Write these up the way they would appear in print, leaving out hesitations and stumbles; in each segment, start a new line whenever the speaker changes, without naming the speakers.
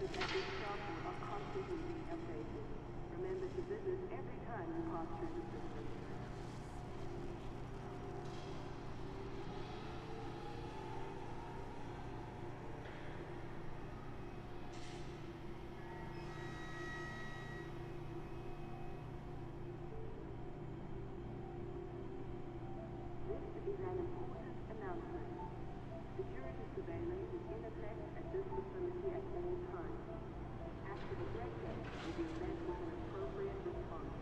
Services at this shelter are constantly being updated. Remember to visit every time you pass through the system. This is an important announcement. Security surveillance is in effect at this facility at all times. Active aggression will be met with an appropriate response.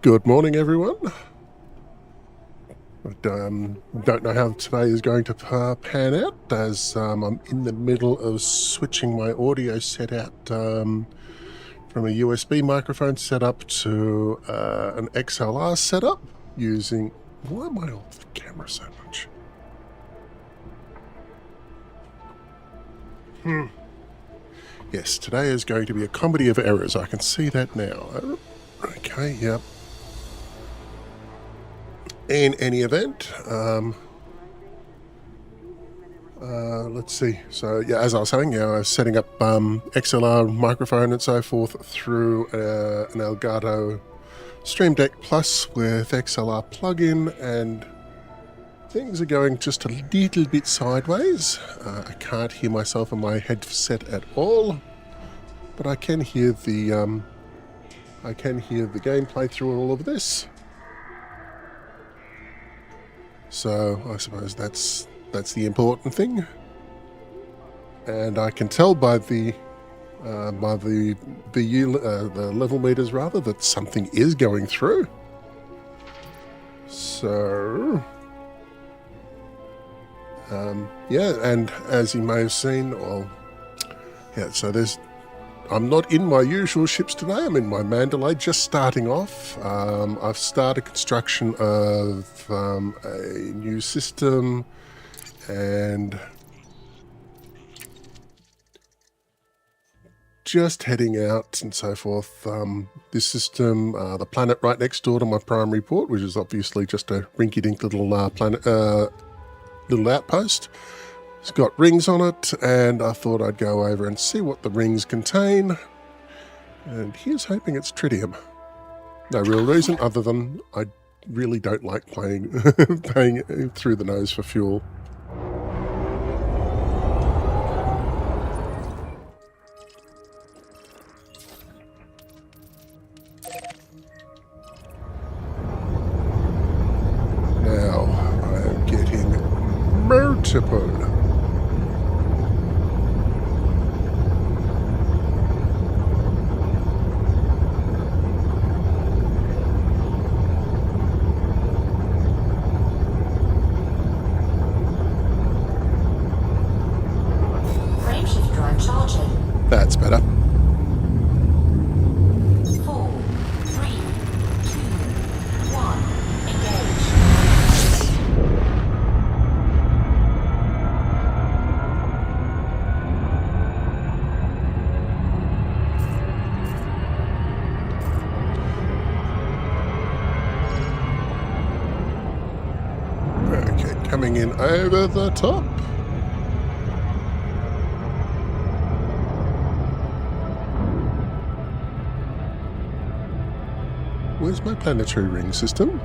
Good morning, everyone. I don't know how today is going to pan out, as I'm in the middle of switching my audio setup from a USB microphone setup to an XLR setup using... Why am I off the camera so much? Yes, today is going to be a comedy of errors. I can see that now. Okay, yep. In any event, let's see. So, yeah, as I was saying, I was setting up XLR microphone and so forth through an Elgato Stream Deck Plus with XLR plugin, and things are going just a little bit sideways. I can't hear myself in my headset at all, but I can hear the gameplay through all of this. So I suppose that's the important thing, and I can tell by the level meters rather that something is going through. So yeah, and as you may have seen, so I'm not in my usual ships today. I'm in my Mandalay, just starting off. I've started construction of a new system, and just heading out and so forth. This system, the planet right next door to my primary port, which is obviously just a rinky-dink little planet, little outpost. It's got rings on it, and I thought I'd go over and see what the rings contain. And here's hoping it's tritium. No real reason other than I really don't like paying through the nose for fuel. Now I am getting multiple. That's better.
4, 3, 2, 1, engage.
Okay, coming in over the top. Where's my planetary ring system?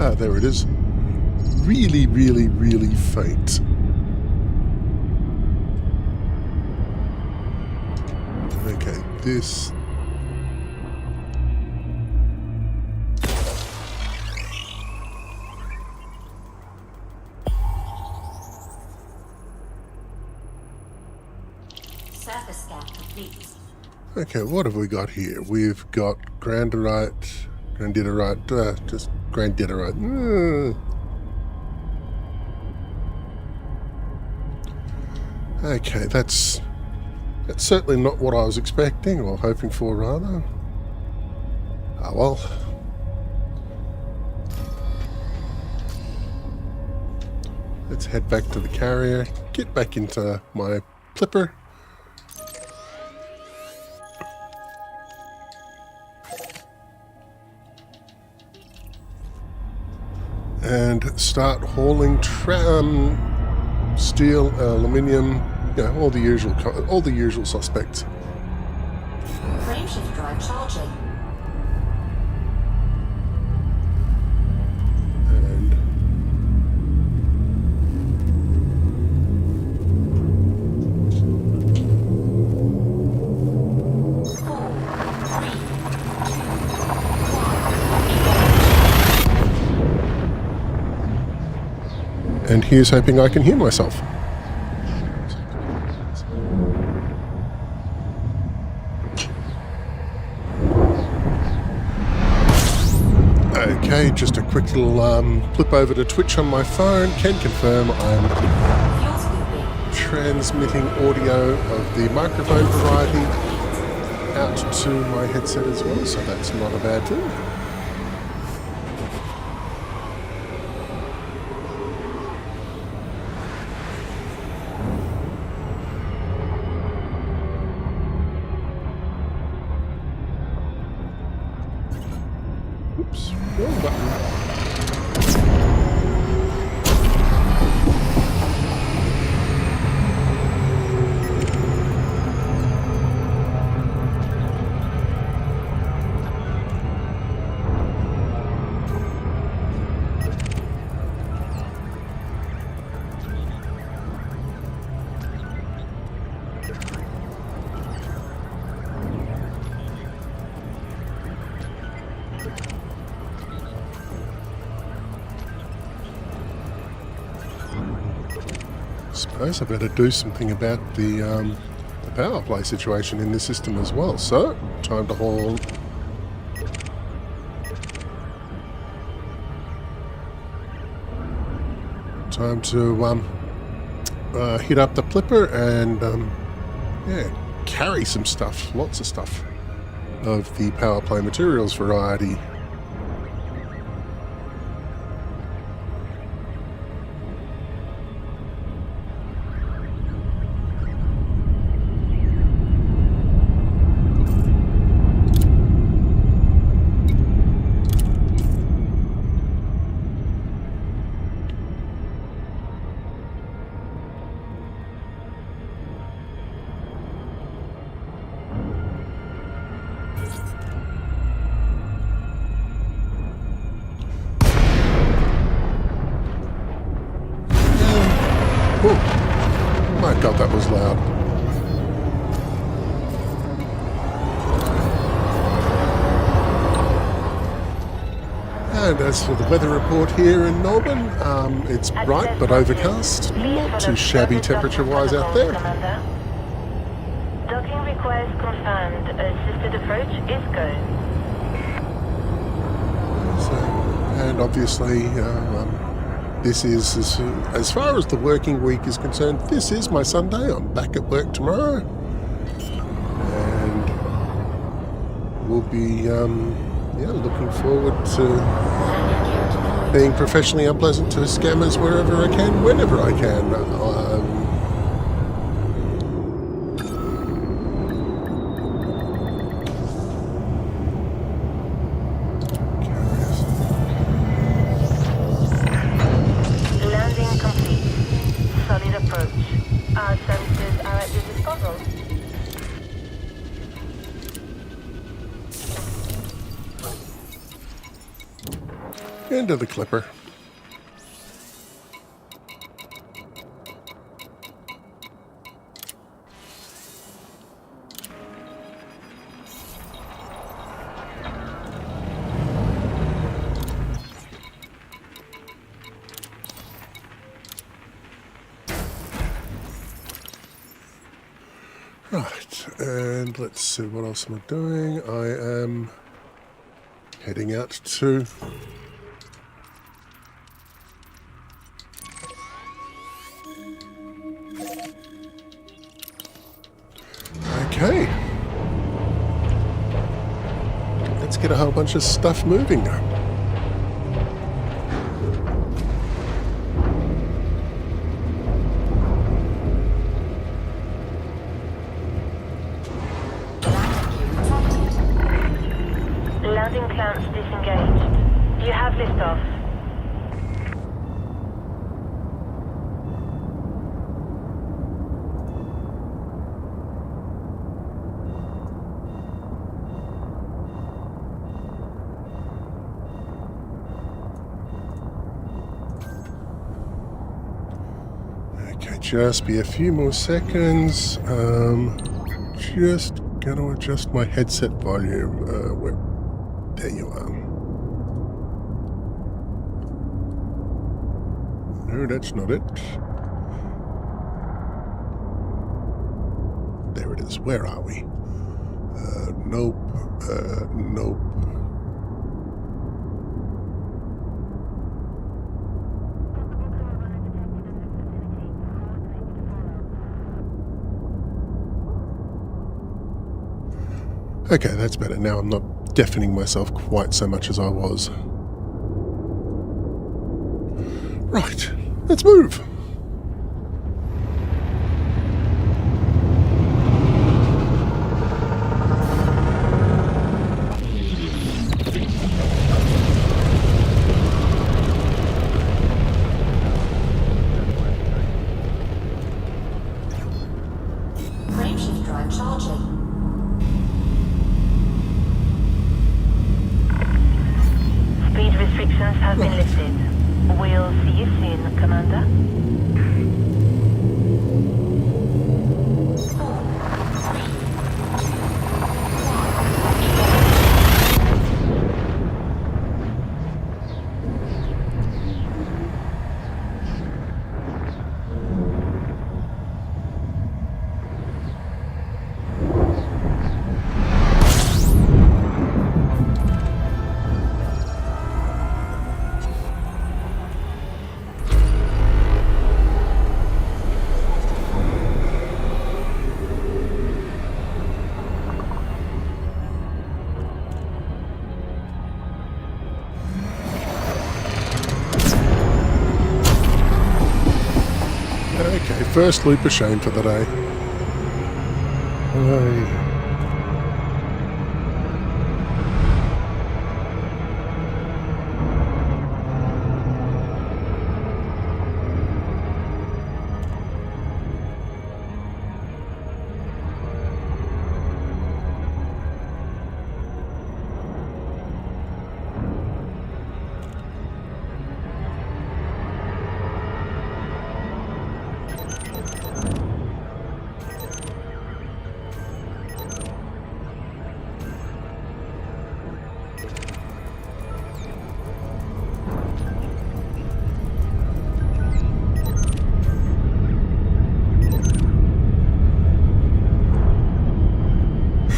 Ah, there it is. Really, really, really faint. Okay, this...
Surface scan complete.
Okay, what have we got here? We've got granditerite, just granditerite. Okay, that's certainly not what I was expecting, or hoping for, rather. Ah, well. Let's head back to the carrier, get back into my clipper. And start hauling steel, aluminium, all the usual suspects.
Frameshift drive charging.
And And here's hoping I can hear myself. Okay, just a quick little flip over to Twitch on my phone. Can confirm I'm
Fuel scooping.
transmitting audio of the microphone variety out to my headset as well, so that's not a bad thing. Oops, wrong button. Suppose I better do something about the power play situation in this system as well. So, time to haul. Time to hit up the flipper and yeah, carry some stuff, lots of stuff of the power play materials variety. Oh my god, that was loud. And as for the weather report here in Melbourne, it's bright but overcast. Not too shabby temperature-wise out there.
Docking request confirmed. Assisted approach is go.
So, and obviously, this is, as far as the working week is concerned, this is my Sunday. I'm back at work tomorrow. And we'll be, yeah, looking forward to being professionally unpleasant to scammers wherever I can, whenever I can.
Landing complete. Solid approach. Our services are at your disposal.
Into the clipper. Right, and let's see, what else am I doing? I am heading out to okay. Let's get a whole bunch of stuff moving.
Landing clamps disengaged. You have liftoff.
Okay, just be a few more seconds. Just gonna adjust my headset volume. There you are. No, that's not it. There it is. Where are we? Nope. Nope. Okay, that's better. Now I'm not deafening myself quite so much as I was. Right, let's move.
Frameshift drive charging.
Speed restrictions have been lifted. We'll see you soon, Commander.
Okay, first loop of shame for the day. Aye.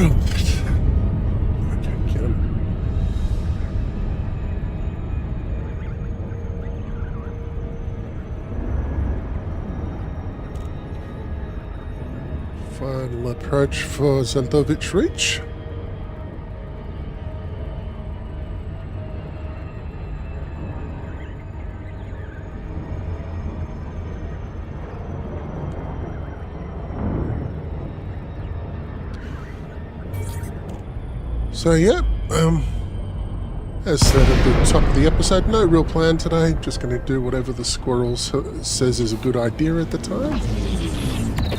Okay, get him. Final approach for Zeltovich Reach. So yeah, as said at the top of the episode, no real plan today, just going to do whatever the Squirrel says is a good idea at the time.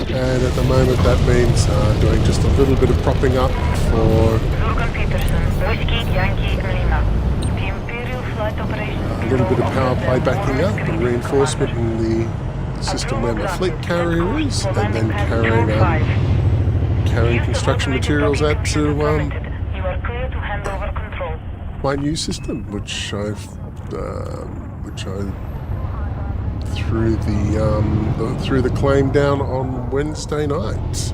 And at the moment that means doing just a little bit of propping up for a little bit of power play backing up and reinforcement in the system where my fleet carrier is, and then carrying construction materials out to my new system, which I threw the claim down on Wednesday night,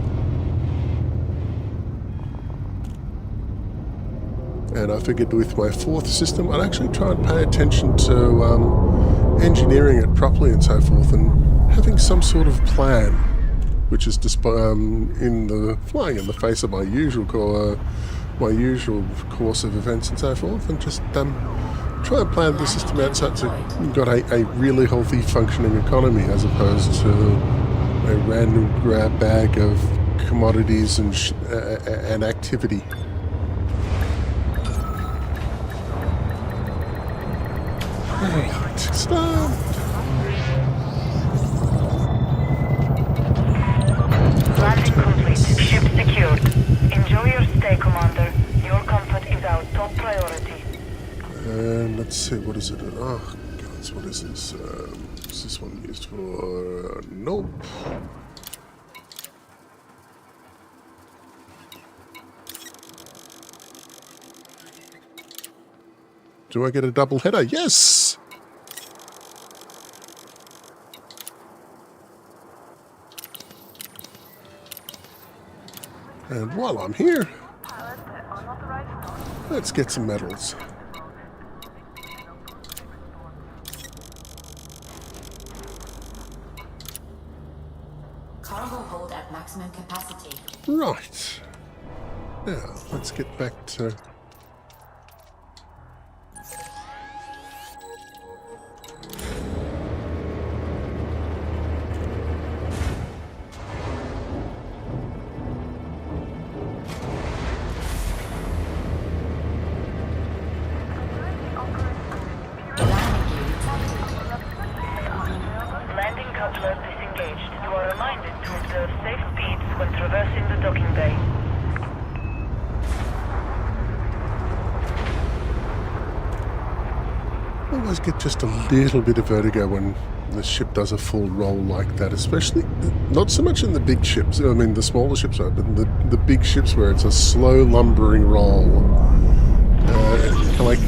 and I figured with my fourth system I'd actually try and pay attention to engineering it properly and so forth, and having some sort of plan, which is flying in the face of my usual course of events and so forth, and just try and plan the system out so you've got a really healthy functioning economy as opposed to a random grab bag of commodities and activity. Right, stop.
Landing complete. Ship secured. Enjoy your stay, Commander. Your comfort is our top priority.
And let's see, what is it? Oh, God, what is this? Is this one used for? Nope. Do I get a double header? Yes! And while I'm here, let's get some medals.
Cargo hold at maximum capacity.
Right. Now, let's get back to...
Landing cutler disengaged. You are reminded to observe safe speeds when traversing the docking bay.
I always get just a little bit of vertigo when the ship does a full roll like that, especially not so much in the big ships. I mean, the smaller ships are, but the big ships where it's a slow lumbering roll. Like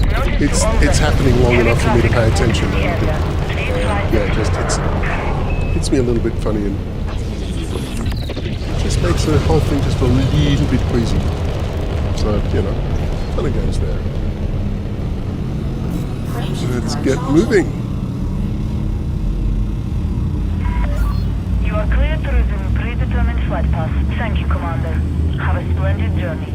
it's happening long enough for me to pay attention. Yeah, just hits me a little bit funny and just makes the whole thing just a little bit queasy. So fun and games there. Let's get moving.
You are cleared to resume predetermined flight path. Thank you, Commander. Have a splendid journey.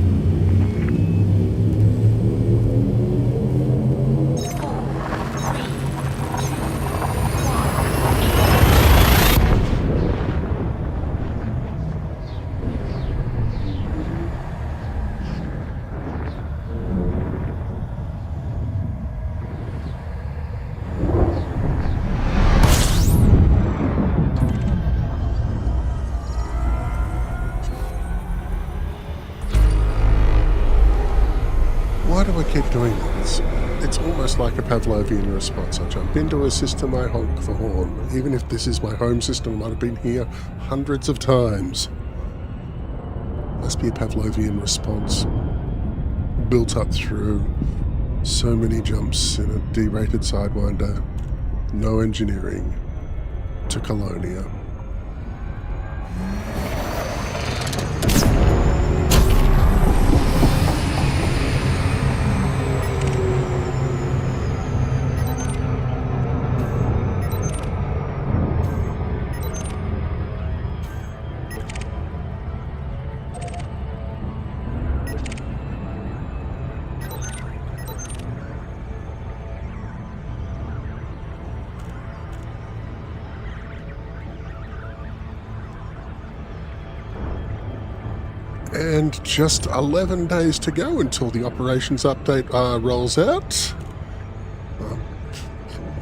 Why do I keep doing this? It's almost like a Pavlovian response. I jump into a system, I honk the horn. Even if this is my home system, I might have been here hundreds of times. Must be a Pavlovian response. Built up through so many jumps in a derated Sidewinder, no engineering, to Colonia. And just 11 days to go until the operations update rolls out.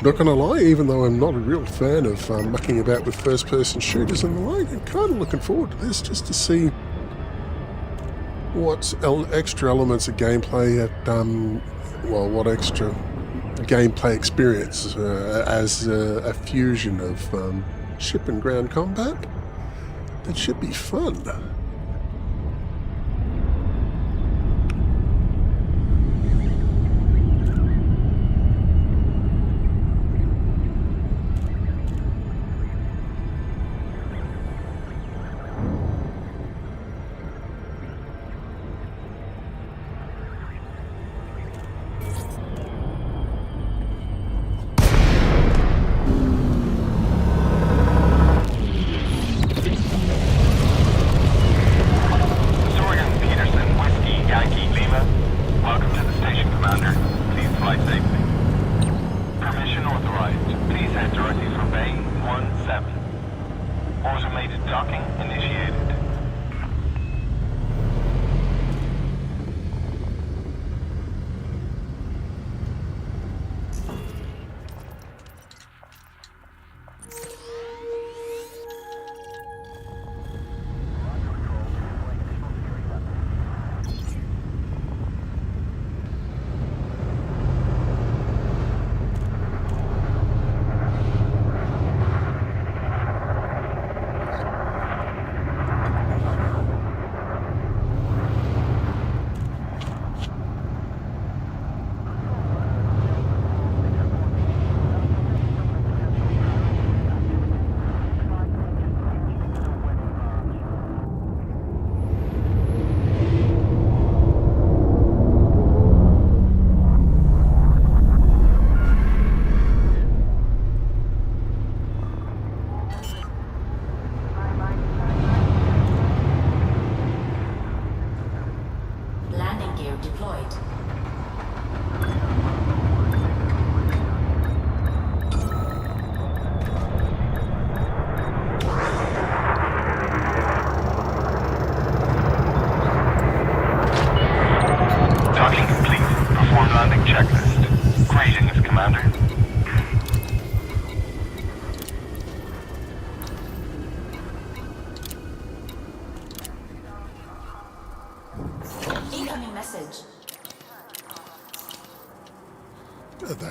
Not going to lie, even though I'm not a real fan of mucking about with first-person shooters and the like, I'm kind of looking forward to this just to see what extra elements of gameplay what extra gameplay experience as a fusion of ship and ground combat. That should be fun.
Automated docking initiated.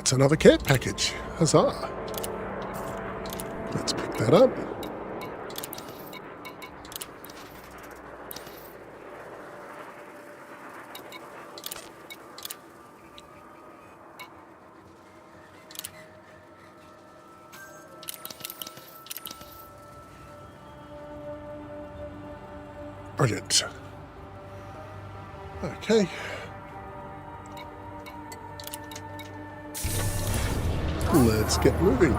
it's another care package. Huzzah. Let's pick that up. Brilliant. Okay. Let's get moving.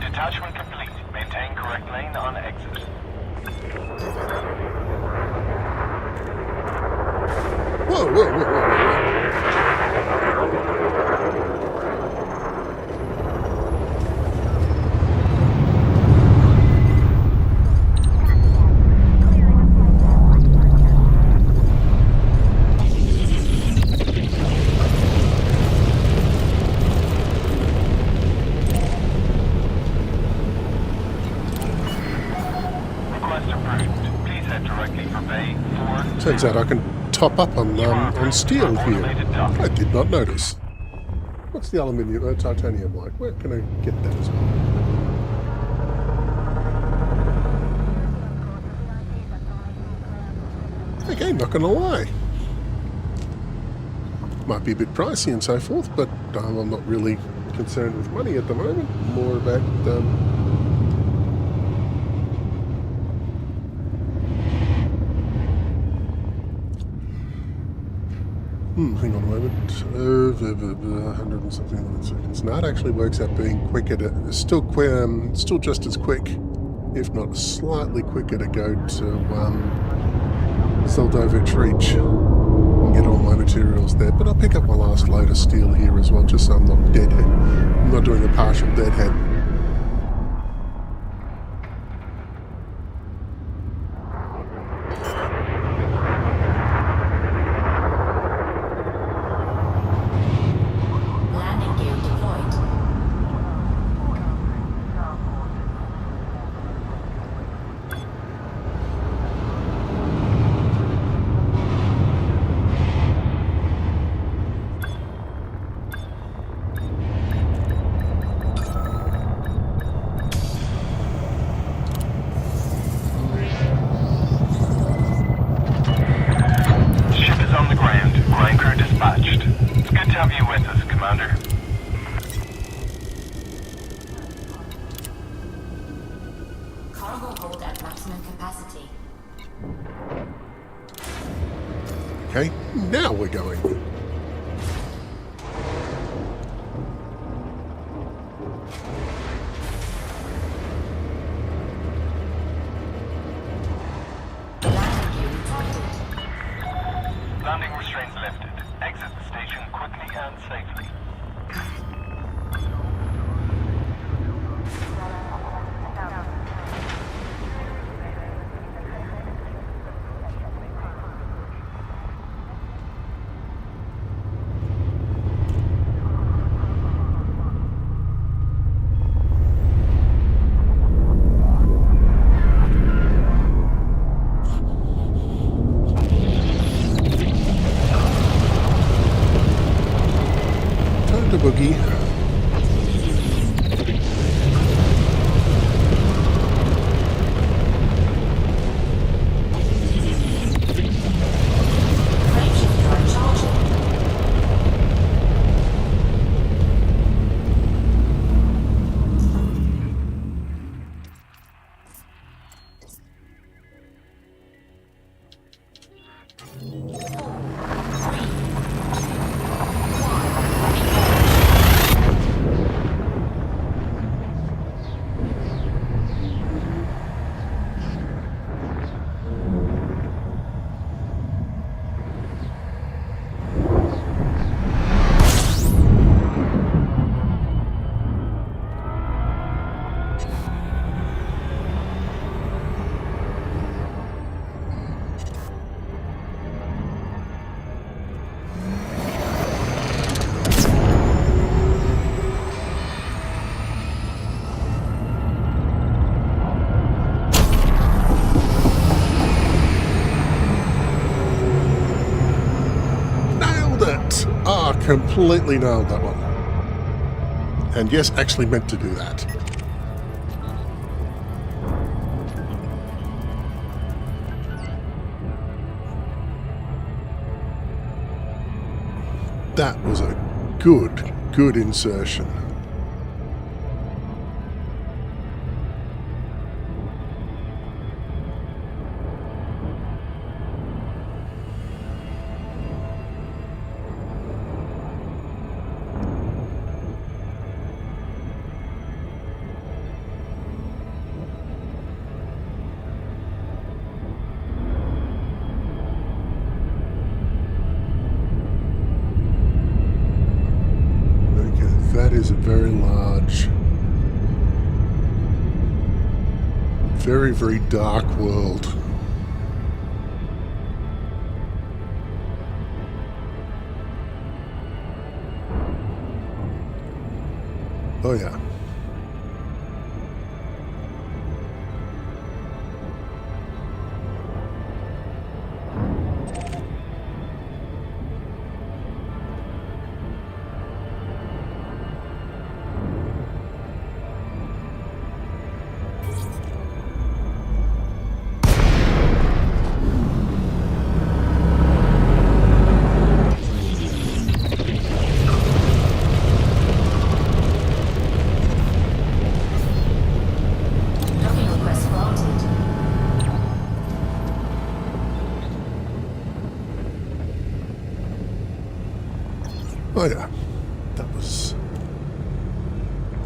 Detachment complete. Maintain correct lane on exit.
Whoa, whoa, whoa, whoa, whoa.
Request approved. Please head directly for Bay 4.
Turns out I can top up on steel here. I did not notice. What's the aluminium, titanium like? Where can I get that as well? Okay, not gonna lie. Might be a bit pricey and so forth, but I'm not really concerned with money at the moment. More about hang on a moment. 100 and something seconds. No, it actually works out being quicker to still just as quick, if not slightly quicker, to go to Seldovich Reach and get all my materials there. But I'll pick up my last load of steel here as well, just so I'm not deadhead. I'm not doing a partial deadhead.
Landing gear deployed.
Ship is on the ground. Ground crew dispatched. It's good to have you with us, Commander.
Cargo hold at maximum capacity.
Okay, now we're going.
Landing gear retracted.
Landing restraints lifted. Exit the station quickly and safely.
Time to boogie.
Frameshifter charging.
Completely nailed that one. And yes, actually meant to do that. That was a good insertion. That is a very large, very dark world. Oh yeah.
Docking request granted.
Oh yeah, that was...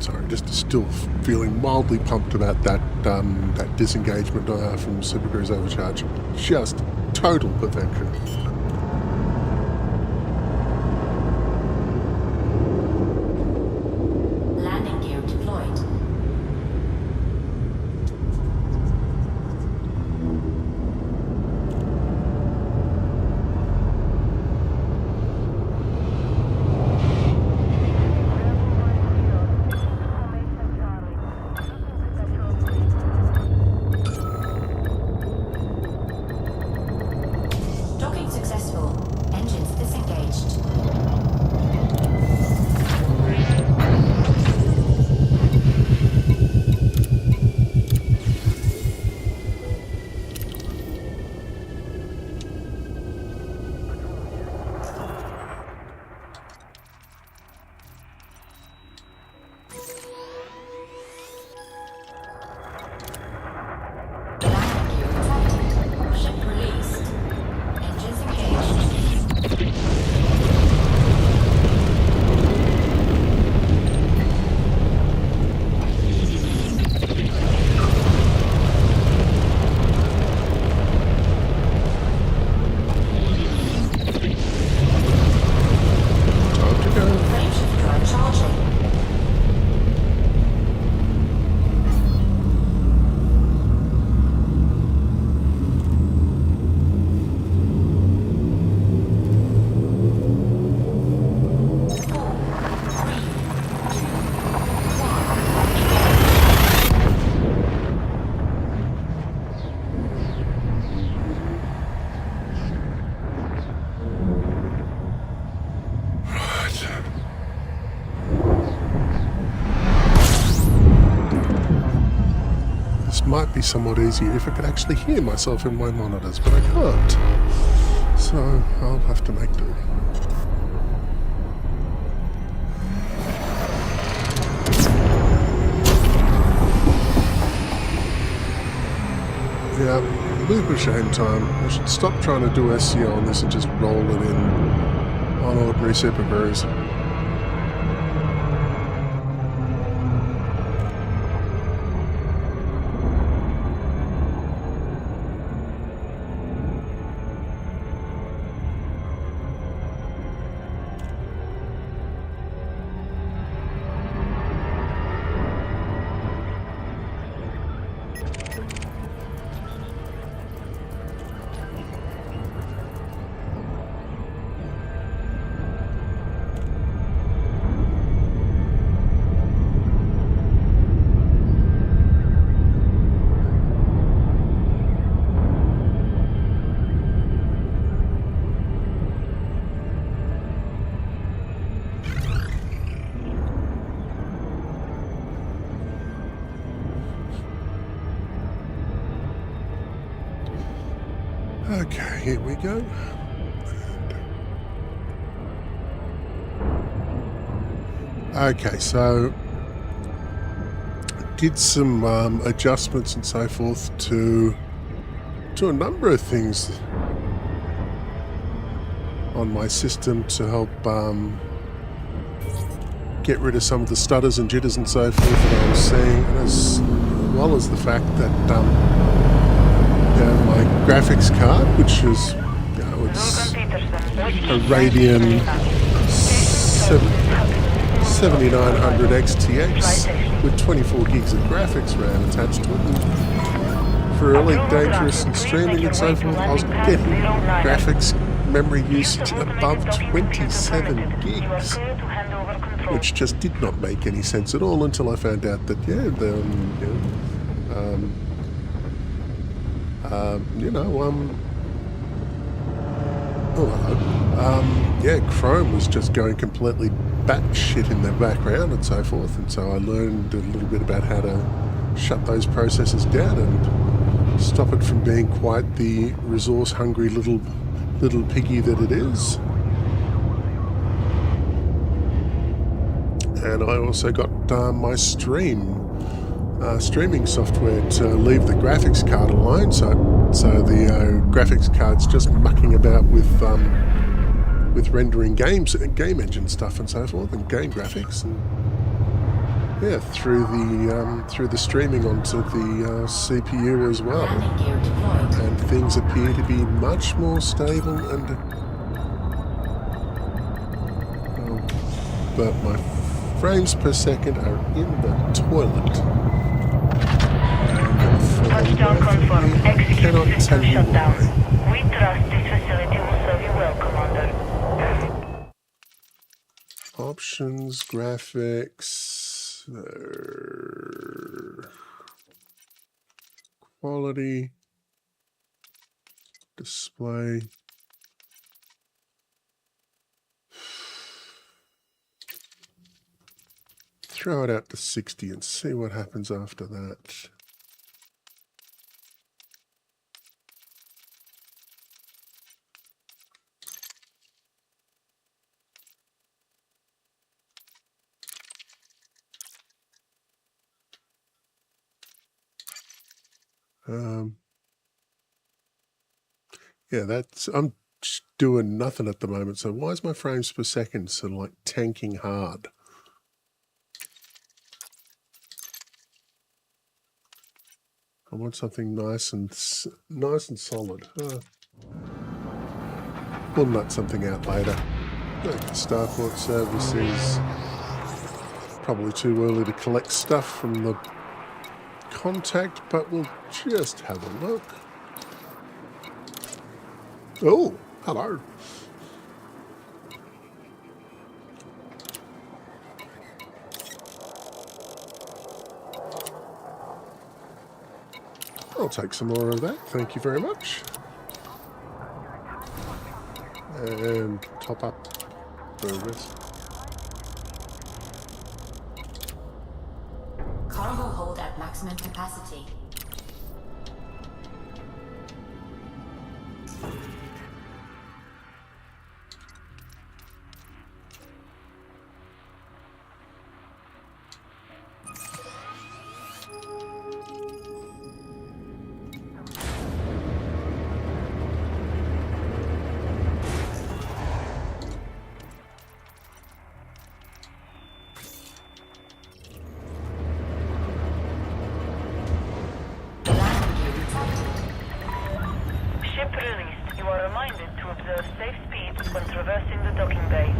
Sorry, just still feeling mildly pumped about that that disengagement from Super Cruise Overcharge. Just total perfection.
Landing gear deployed. Docking successful. Engines disengaged. Landing gear retracted. Ship released. Engines engaged.
Time to go.
Frameshift drive charging.
This might be somewhat easier if I could actually hear myself in my monitors, but I can't. So I'll have to make do. Yeah, loop of shame time. I should stop trying to do SEO on this and just roll it in on ordinary Super Cruise. Okay, here we go. Okay, so did some adjustments and so forth to a number of things on my system to help get rid of some of the stutters and jitters and so forth that I was seeing, as well as the fact that my graphics card, which is it's a Radeon 7900 XTX with 24 gigs of graphics RAM attached to it. And for Elite Dangerous and streaming and so forth, I was getting graphics memory usage above 27 gigs, which just did not make any sense at all until I found out that Chrome was just going completely batshit in the background and so forth, and so I learned a little bit about how to shut those processes down and stop it from being quite the resource-hungry little piggy that it is. And I also got my streaming software to leave the graphics card alone, so the graphics card's just mucking about with rendering games and game engine stuff and so forth, and game graphics, and through the streaming onto the CPU as well.
Landing gear deployed.
And things appear to be much more stable and but my frames per second are in the toilet.
Touchdown confirmed. Execute
Cannot
system
tell you
shutdown.
why.
We trust this facility will serve you well, Commander.
Options, graphics, quality, display. Throw it out to 60 and see what happens after that. I'm just doing nothing at the moment. So why is my frames per second sort of like tanking hard? I want something nice and solid. We'll nut something out later. Okay, Starport services. Probably too early to collect stuff from the contact, but we'll just have a look. Oh, hello. I'll take some more of that, thank you very much. And top up progress.
Cargo hold at maximum capacity.
Ship released. You are reminded to observe safe speeds when traversing the docking bay.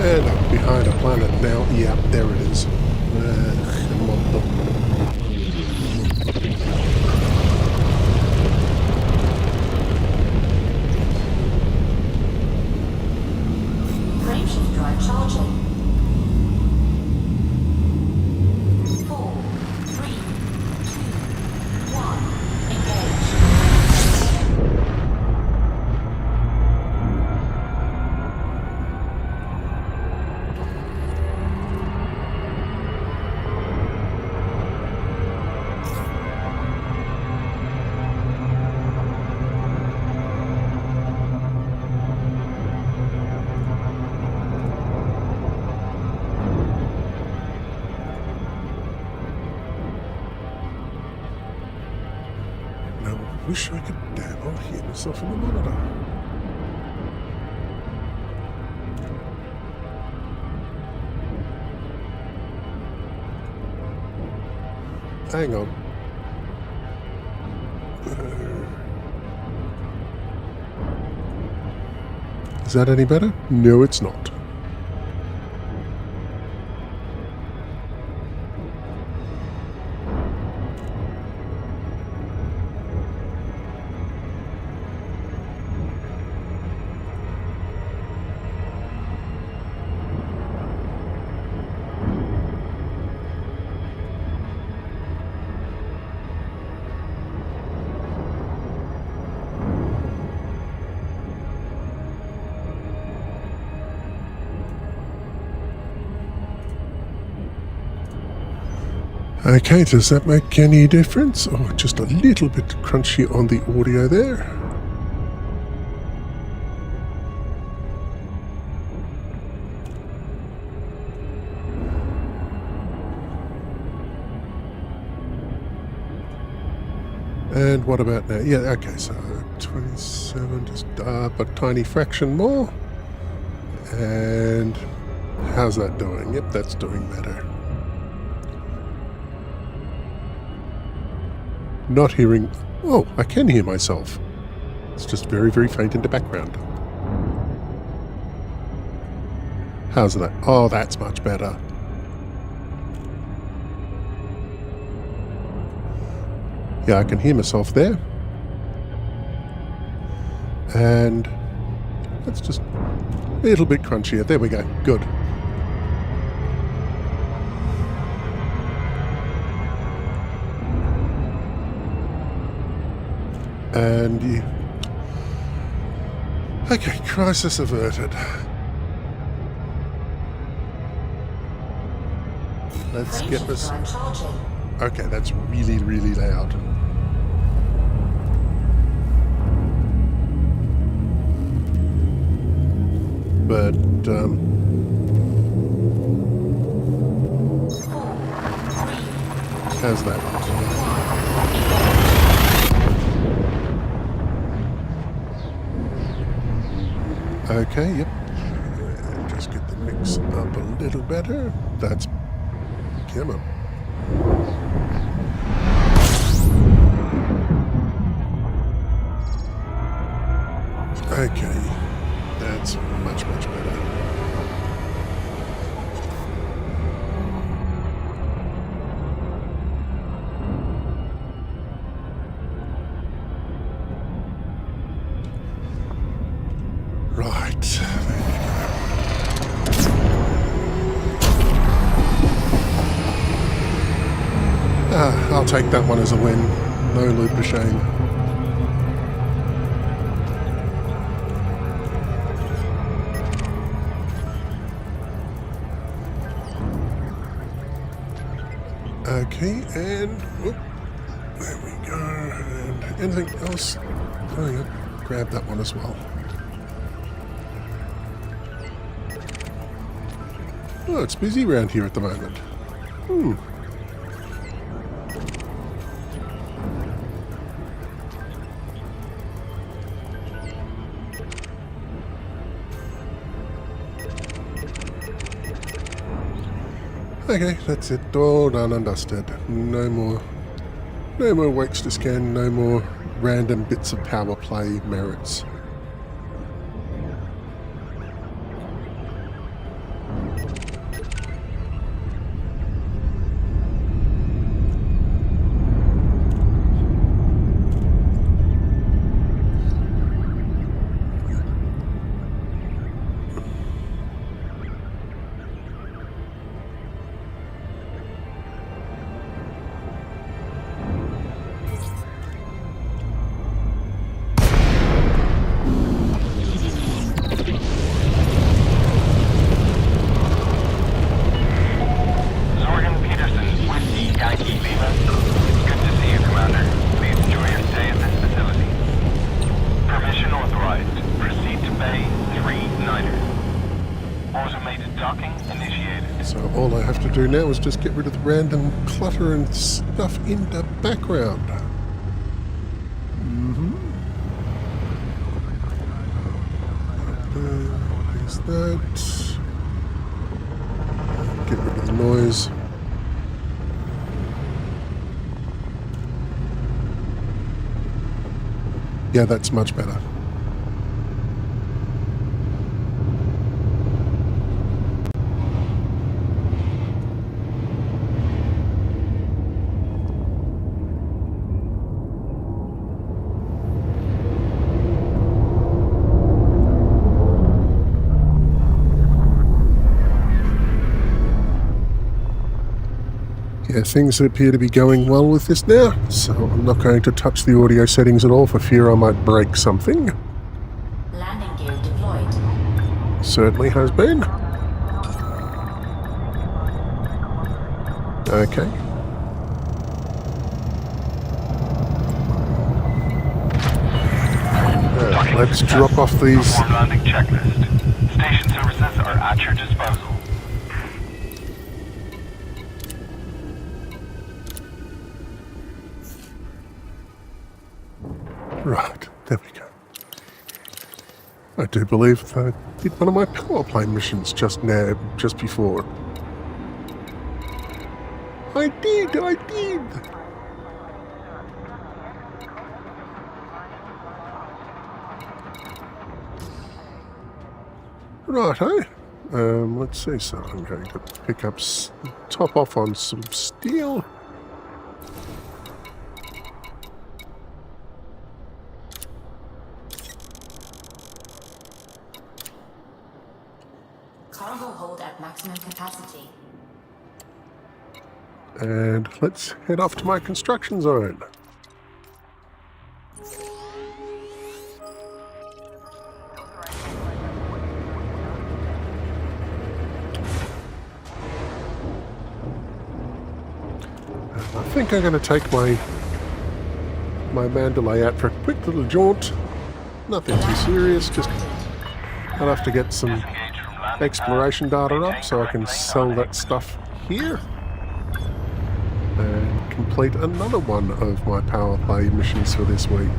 And I'm behind a planet now. Yeah, there it is. Come on, look.
Frame shift
Wish I could damn well hear myself in the monitor. Hang on. Is that any better? No, it's not. Okay, does that make any difference? Oh, just a little bit crunchy on the audio there. And what about now? Yeah, okay, so 27, just a tiny fraction more. And how's that doing? Yep, that's doing better. Not hearing... Oh, I can hear myself. It's just very, very faint in the background. How's that? Oh, that's much better. Yeah, I can hear myself there. And that's just a little bit crunchier. There we go. Good. And okay, crisis averted. Let's get this. Okay, that's really, really loud. But how's that? Okay, yep. Just get the mix up a little better. That's... Come on. Okay. That's much, much better. Right, there you go. I'll take that one as a win. No loop of shame. Okay, and whoop, there we go. And anything else? Oh yeah, grab that one as well. Oh, it's busy around here at the moment. Okay, that's it. All done and dusted. No more wakes to scan. No more random bits of power play merits. All I have to do now is just get rid of the random clutter and stuff in the background. There's that. Get rid of the noise. Yeah, that's much better. Yeah, things appear to be going well with this now, so I'm not going to touch the audio settings at all for fear I might break something.
Landing gear deployed.
Certainly has been. Okay. Let's drop off these.
Uniform landing checklist. Station services are at your disposal.
Right, there we go. I do believe I did one of my power plane missions just before. I did! Righto. Let's see, so I'm going to pick up, top off on some steel.
Cargo hold at maximum capacity.
And let's head off to my construction zone. I think I'm going to take my Mandalay out for a quick little jaunt. Nothing too serious, just I'll have to get some exploration data up so I can sell that stuff here. And complete another one of my power play missions for this week.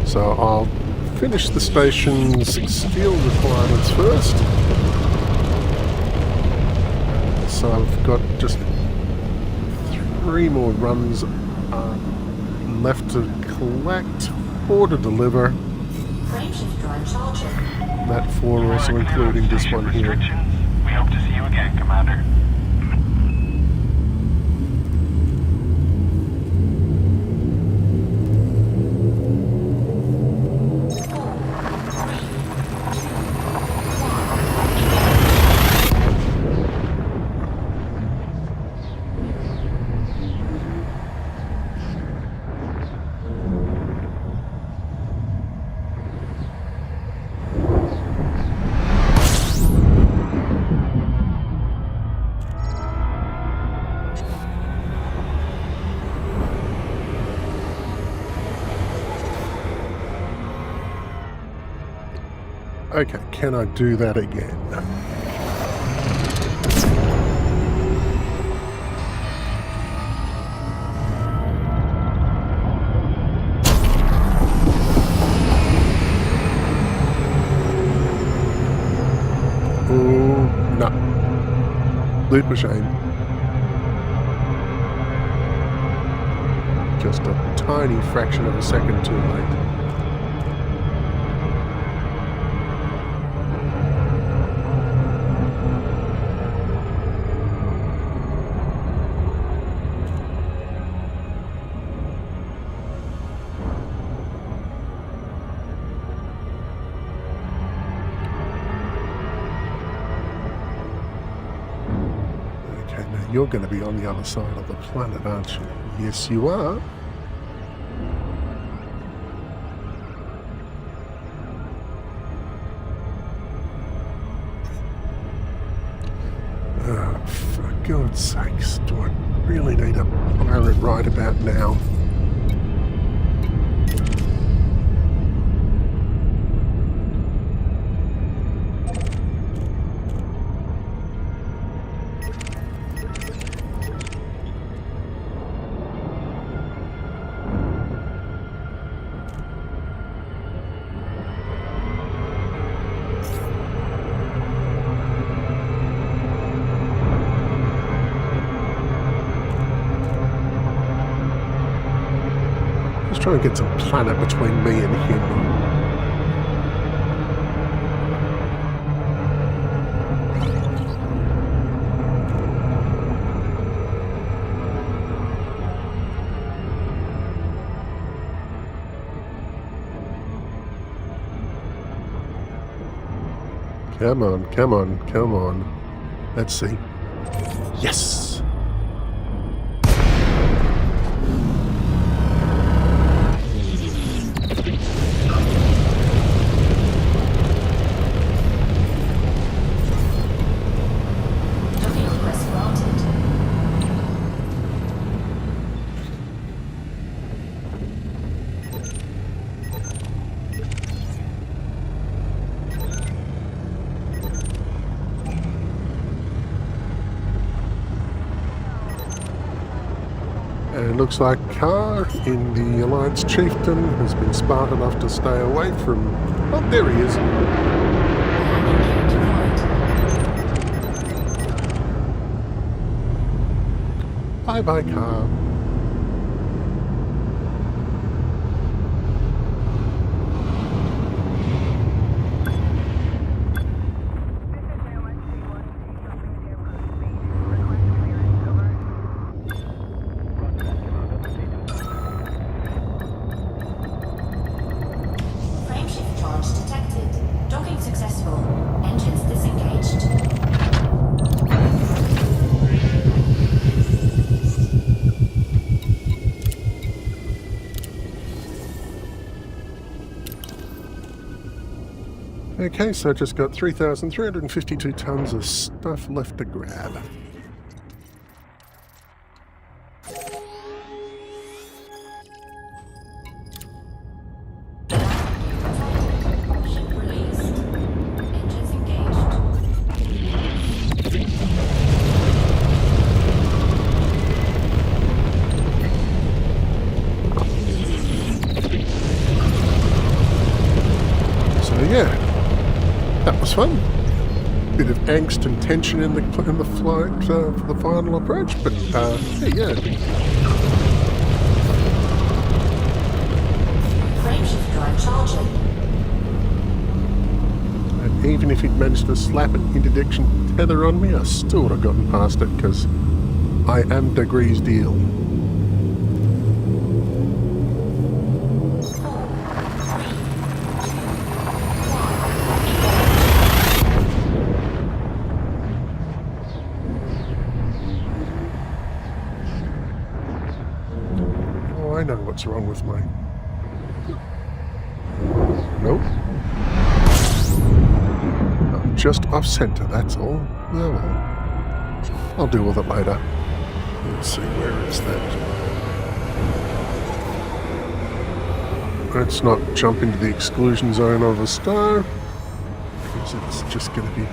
So I'll finish the station's steel requirements first. So I've got just 3 more runs left to collect, 4 to deliver.
Frameshift drone charging.
That 4 also including this one here.
We hope to see you again, Commander.
Okay, can I do that again? Oh, no. Leap of shame. Just a tiny fraction of a second too late. You're going to be on the other side of the planet, aren't you? Yes, you are. Oh, for God's sakes, do I really need a pirate right about now? try and get some planet between me and him. Come on, come on, come on. Let's see. Yes!
Docking request granted.
And it looks like Carr in the Alliance Chieftain has been smart enough to stay away from... Oh, there he is. Bye-bye, Carr.
Frameshift charge detected. Docking successful. Engines disengaged.
Okay, so I just got 3,352 tons of stuff left to grab.
Ship released. Engines engaged.
So yeah, that was fun. Bit of angst and tension in the flight for the final approach, but yeah.
Frameshift drive charging.
And even if he'd managed to slap an interdiction tether on me, I still would have gotten past it because I am Degrees deal.
4, 3, 2, 1.
Oh, I know what's wrong with my... Nope. I'm just off center, that's all. Oh well. I'll deal with it later. Let's see, where is that? Let's not jump into the exclusion zone of a star, because it's just going to be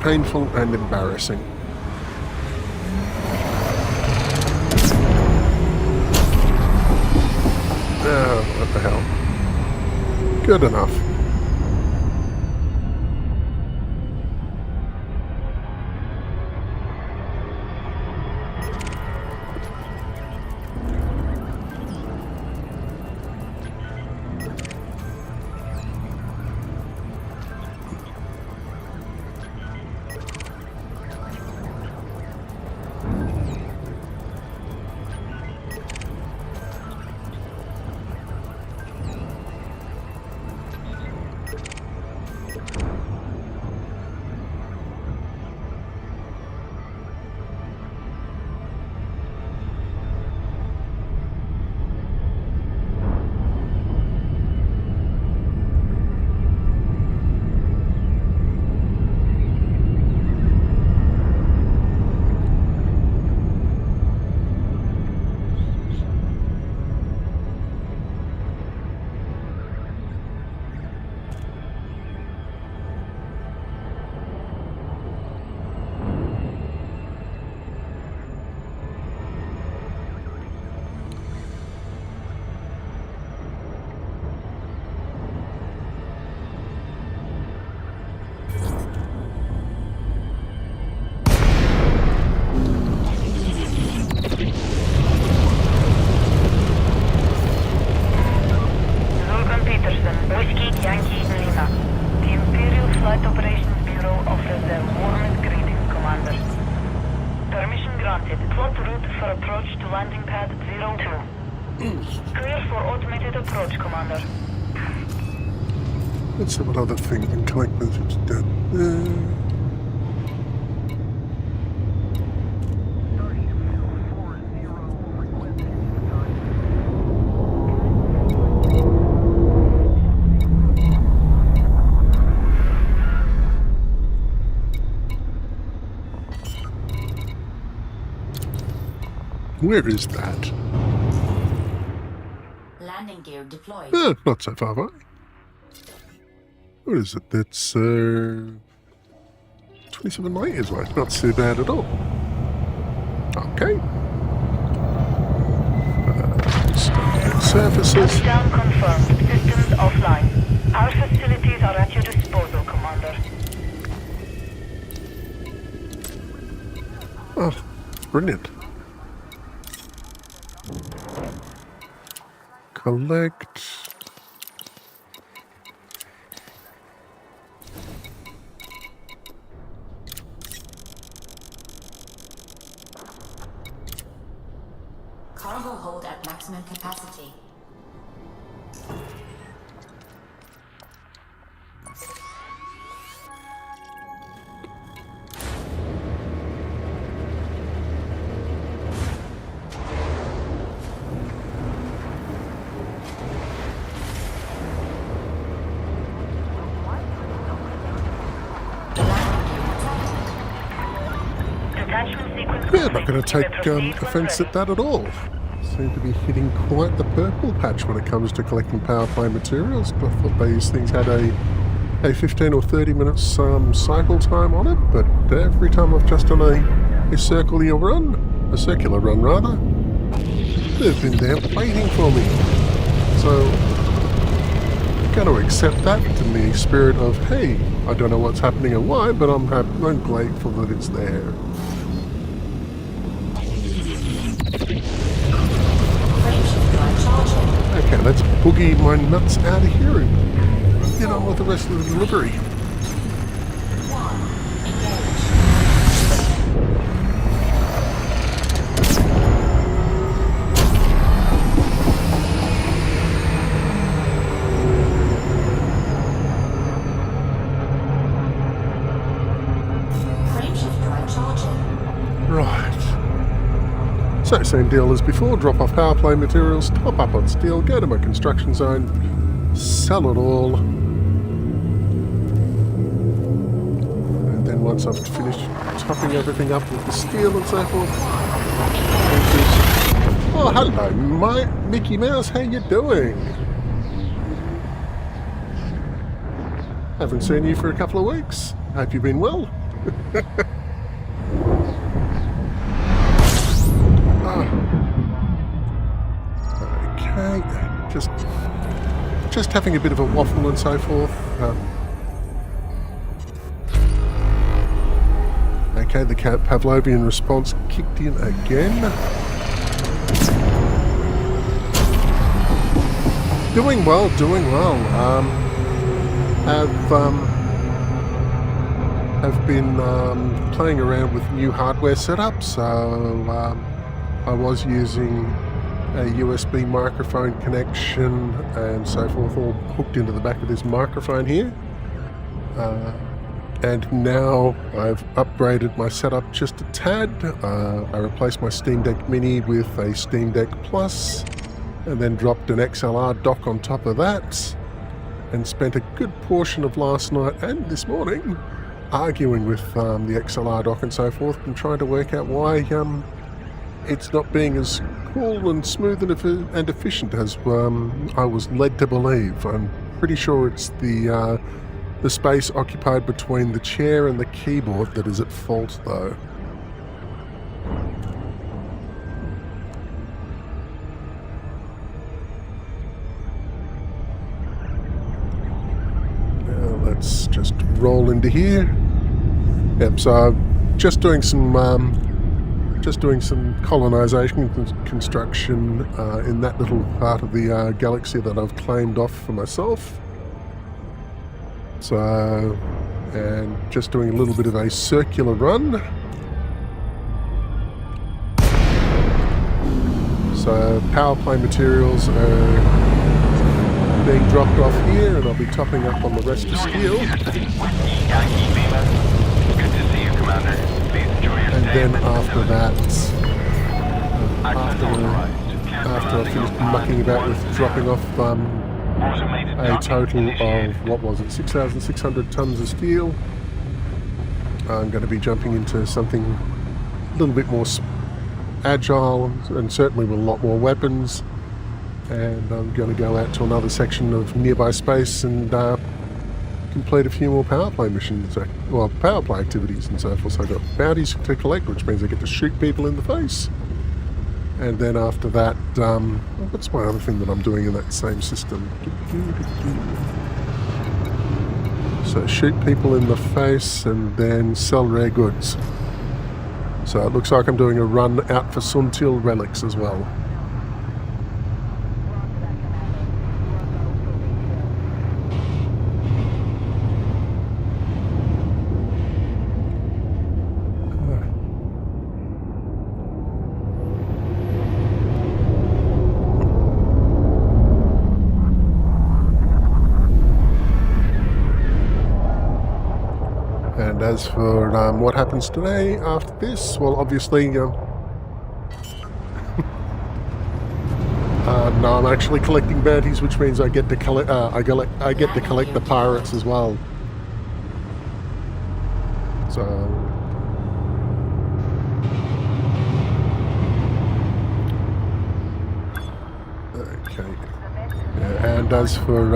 painful and embarrassing. Oh, what the hell. Good enough.
approach, Commander.
Let's have another thing and collect those. It's done. Where is that?
Landing gear deployed.
Not so far away. What is it? That's 27 light years away. Not too bad at all. Okay. Surfaces.
Touchdown confirmed. Systems offline. Our facilities are at your disposal, Commander.
Oh, brilliant. Collect.
Cargo hold at maximum capacity.
Yeah, not going to take offence at that at all. Seem to be hitting quite the purple patch when it comes to collecting power play materials. I thought these things had a 15 or 30 minutes cycle time on it, but every time I've just done a circular run, rather, they've been there waiting for me. So I'm going to accept that in the spirit of, hey, I don't know what's happening and why, but I'm grateful that it's there. Okay, let's boogie my nuts out of here and get on with the rest of the delivery. Right. So, same deal as before, drop off power play materials, top up on steel, go to my construction zone, sell it all. And then once I've finished topping everything up with the steel and so forth. Oh, hello, Mickey Mouse, how you doing? Haven't seen you for a couple of weeks. Hope you've been well. Okay, just having a bit of a waffle and so forth. Okay, the Pavlovian response kicked in again. Doing well. Have been playing around with new hardware setups. So I was using a USB microphone connection and so forth, all hooked into the back of this microphone here. And now I've upgraded my setup just a tad. I replaced my Steam Deck Mini with a Steam Deck Plus, and then dropped an XLR dock on top of that, and spent a good portion of last night and this morning arguing with the XLR dock and so forth, and trying to work out why it's not being as cool and smooth and efficient as I was led to believe. I'm pretty sure it's the space occupied between the chair and the keyboard that is at fault, though. Now let's just roll into here. Yep, so I'm just doing some colonization construction in that little part of the galaxy that I've claimed off for myself. So, and just doing a little bit of a circular run. So power play materials are being dropped off here, and I'll be topping up on the rest of steel.
Whiskey Yankee Lima. It's good to see you, Commander. Please enjoy your
And
stay.
then after that,
Access authorized.
after I finished mucking about with dropping off
Automated
a
docking
total
initiated.
of, what was it, 6,600 tons of steel, I'm going to be jumping into something a little bit more agile and certainly with a lot more weapons. And I'm going to go out to another section of nearby space and complete a few more power play missions, well, power play activities and so forth. So I've got bounties to collect, which means I get to shoot people in the face. And then after that, what's my other thing that I'm doing in that same system? So shoot people in the face and then sell rare goods. So it looks like I'm doing a run out for Suntil relics as well. And as for what happens today after this, well, obviously, no, I'm actually collecting bounties, which means I get to collect. I get to collect the pirates as well. So, okay. Yeah, and as for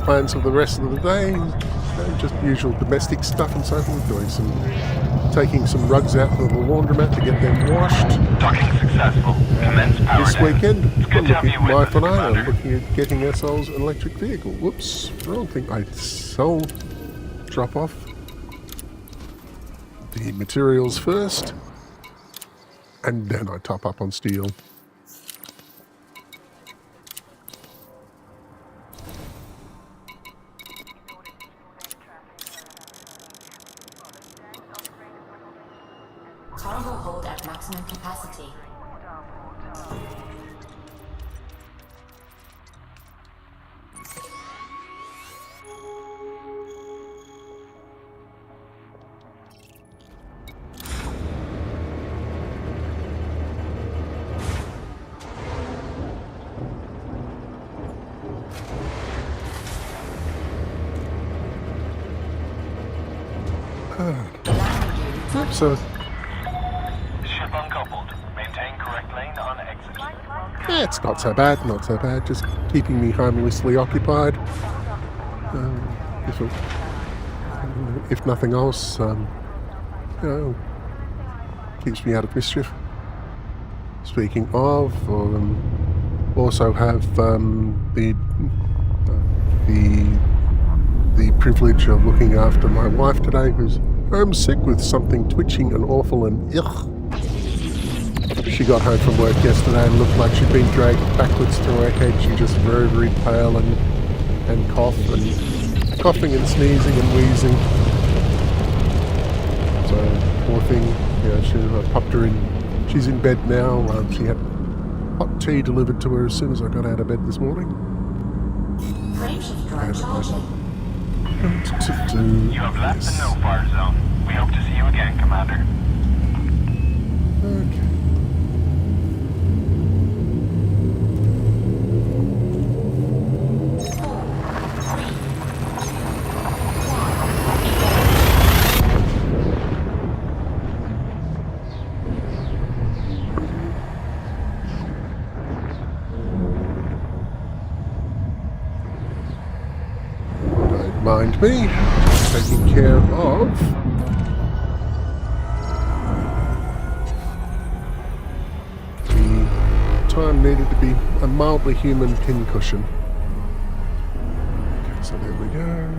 plans for the rest of the day, just usual domestic stuff and so forth, taking some rugs out to the laundromat to get them washed.
Docking successful. Commence power
This
down.
weekend,
It's good to have you with
my
us,
and I are
Commander.
looking at getting ourselves an electric vehicle. Whoops, wrong thing. I drop off the materials first, and then I top up on steel.
Cargo hold at maximum capacity.
So,
Ship uncoupled. Maintain correct lane on exit.
yeah, it's not so bad, not so bad. Just keeping me harmlessly occupied. If nothing else, keeps me out of mischief. Speaking of, also have the privilege of looking after my wife today, who's homesick with something twitching and awful and ugh. She got home from work yesterday and looked like she'd been dragged backwards to her head. She just very, very pale and coughing and sneezing and wheezing. So poor thing, I popped her in. She's in bed now. She had hot tea delivered to her as soon as I got out of bed this morning.
Frameshift drive charging.
You have left the no-fire zone. We hope to see you again, Commander.
Okay. Don't mind me. Taking care of the time needed to be a mildly human pincushion. Okay, so there we go.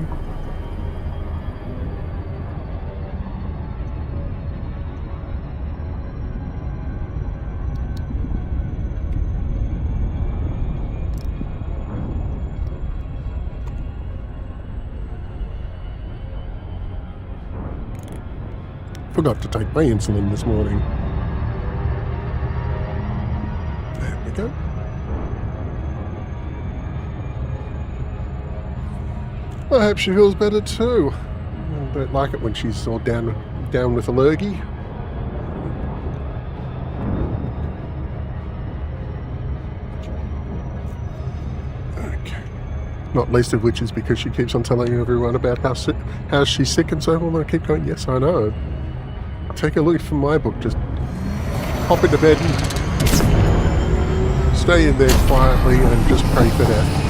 Forgot to take my insulin this morning. There we go. I hope she feels better too. I don't like it when she's all down with a lurgy. Okay. Not least of which is because she keeps on telling everyone about how she's sick and so on. I keep going, yes, I know. Take a look from my book. Just hop into bed and stay in there quietly and just pray for death.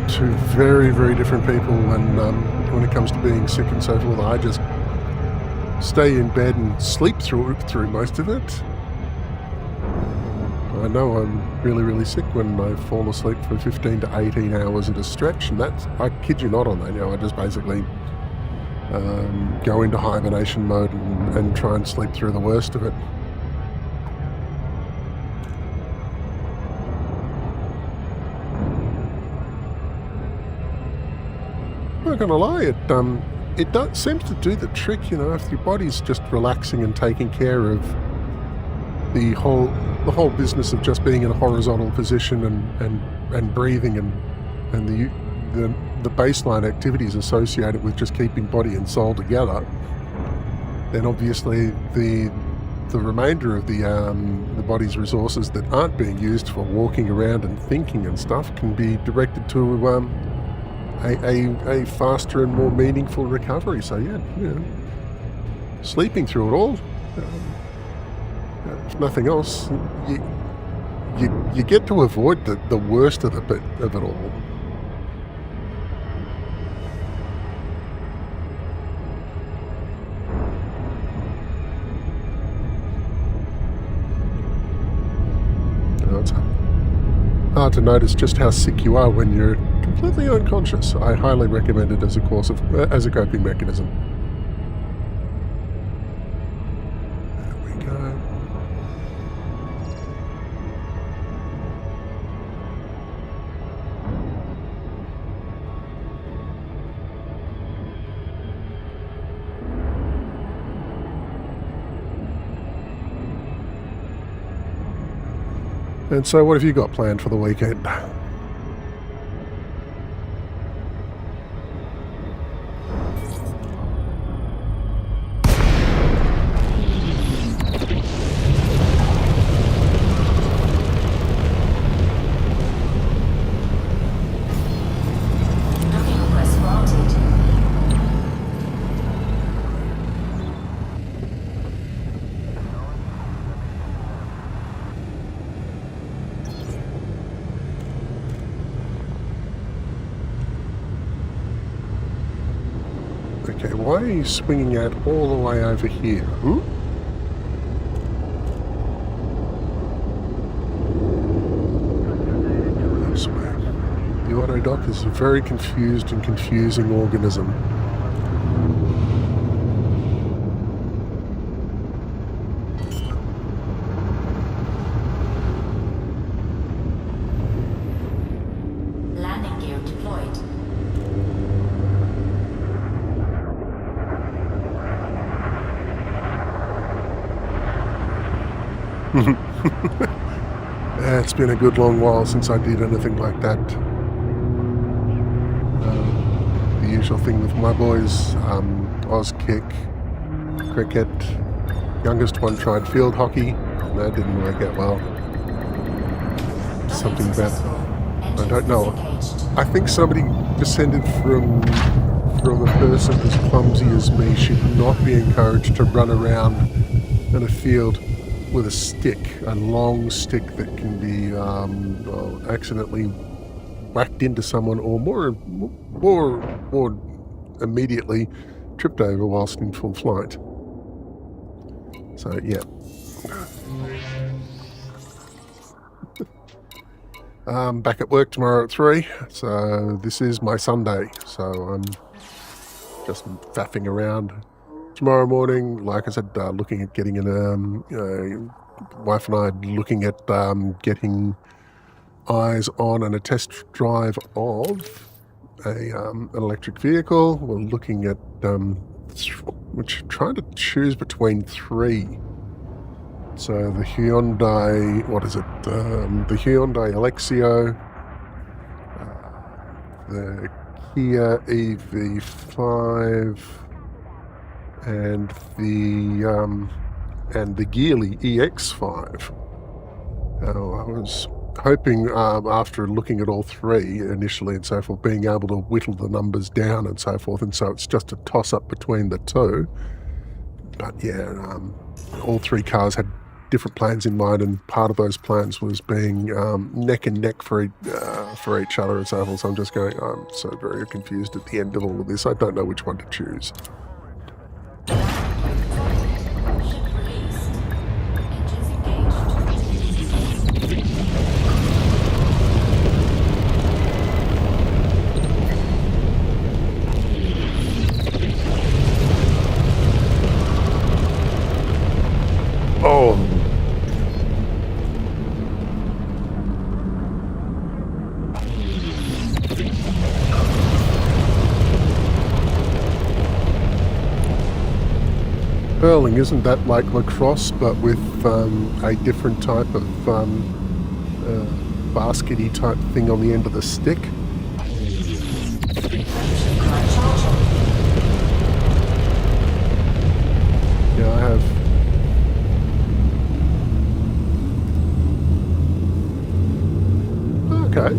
Two very, very different people when it comes to being sick and so forth. I just stay in bed and sleep through most of it. I know I'm really, really sick when I fall asleep for 15 to 18 hours at a stretch, and that's, I kid you not on that. I just basically go into hibernation mode and try and sleep through the worst of it. I'm not gonna lie, it seems to do the trick, if your body's just relaxing and taking care of the whole business of just being in a horizontal position and breathing and the baseline activities associated with just keeping body and soul together. Then obviously the remainder of the body's resources that aren't being used for walking around and thinking and stuff can be directed to a faster and more meaningful recovery. So sleeping through it all, if nothing else, you get to avoid the worst of it all. It's hard to notice just how sick you are when you're completely unconscious. I highly recommend it as a coping mechanism. There we go. And so what have you got planned for the weekend? Okay, why are you swinging out all the way over here? I swear. The Autodoc is a very confused and confusing organism.
Landing gear deployed.
It's been a good long while since I did anything like that. The usual thing with my boys, Oz kick, cricket. Youngest one tried field hockey. That didn't work out well. Something about, I don't know. I think somebody descended from a person as clumsy as me should not be encouraged to run around in a field with a stick, a long stick that can be accidentally whacked into someone, or more immediately tripped over whilst in full flight. So yeah. Back at work tomorrow at 3, so this is my Sunday, so I'm just faffing around. Tomorrow morning, like I said, looking at getting wife and I are looking at getting eyes on and a test drive of an electric vehicle. We're looking at, we're trying to choose between 3. So the Hyundai, what is it? The Hyundai Alexio, the Kia EV5, and the Geely EX5. I was hoping, after looking at all three initially and so forth, being able to whittle the numbers down and so forth, and so it's just a toss-up between the two. But yeah, all three cars had different plans in mind, and part of those plans was being neck and neck for each other and so forth. So I'm just going, I'm so very confused at the end of all of this. I don't know which one to choose. Oh. Hurling, isn't that like lacrosse, but with a different type of baskety type thing on the end of the stick? Yeah, I have. Okay.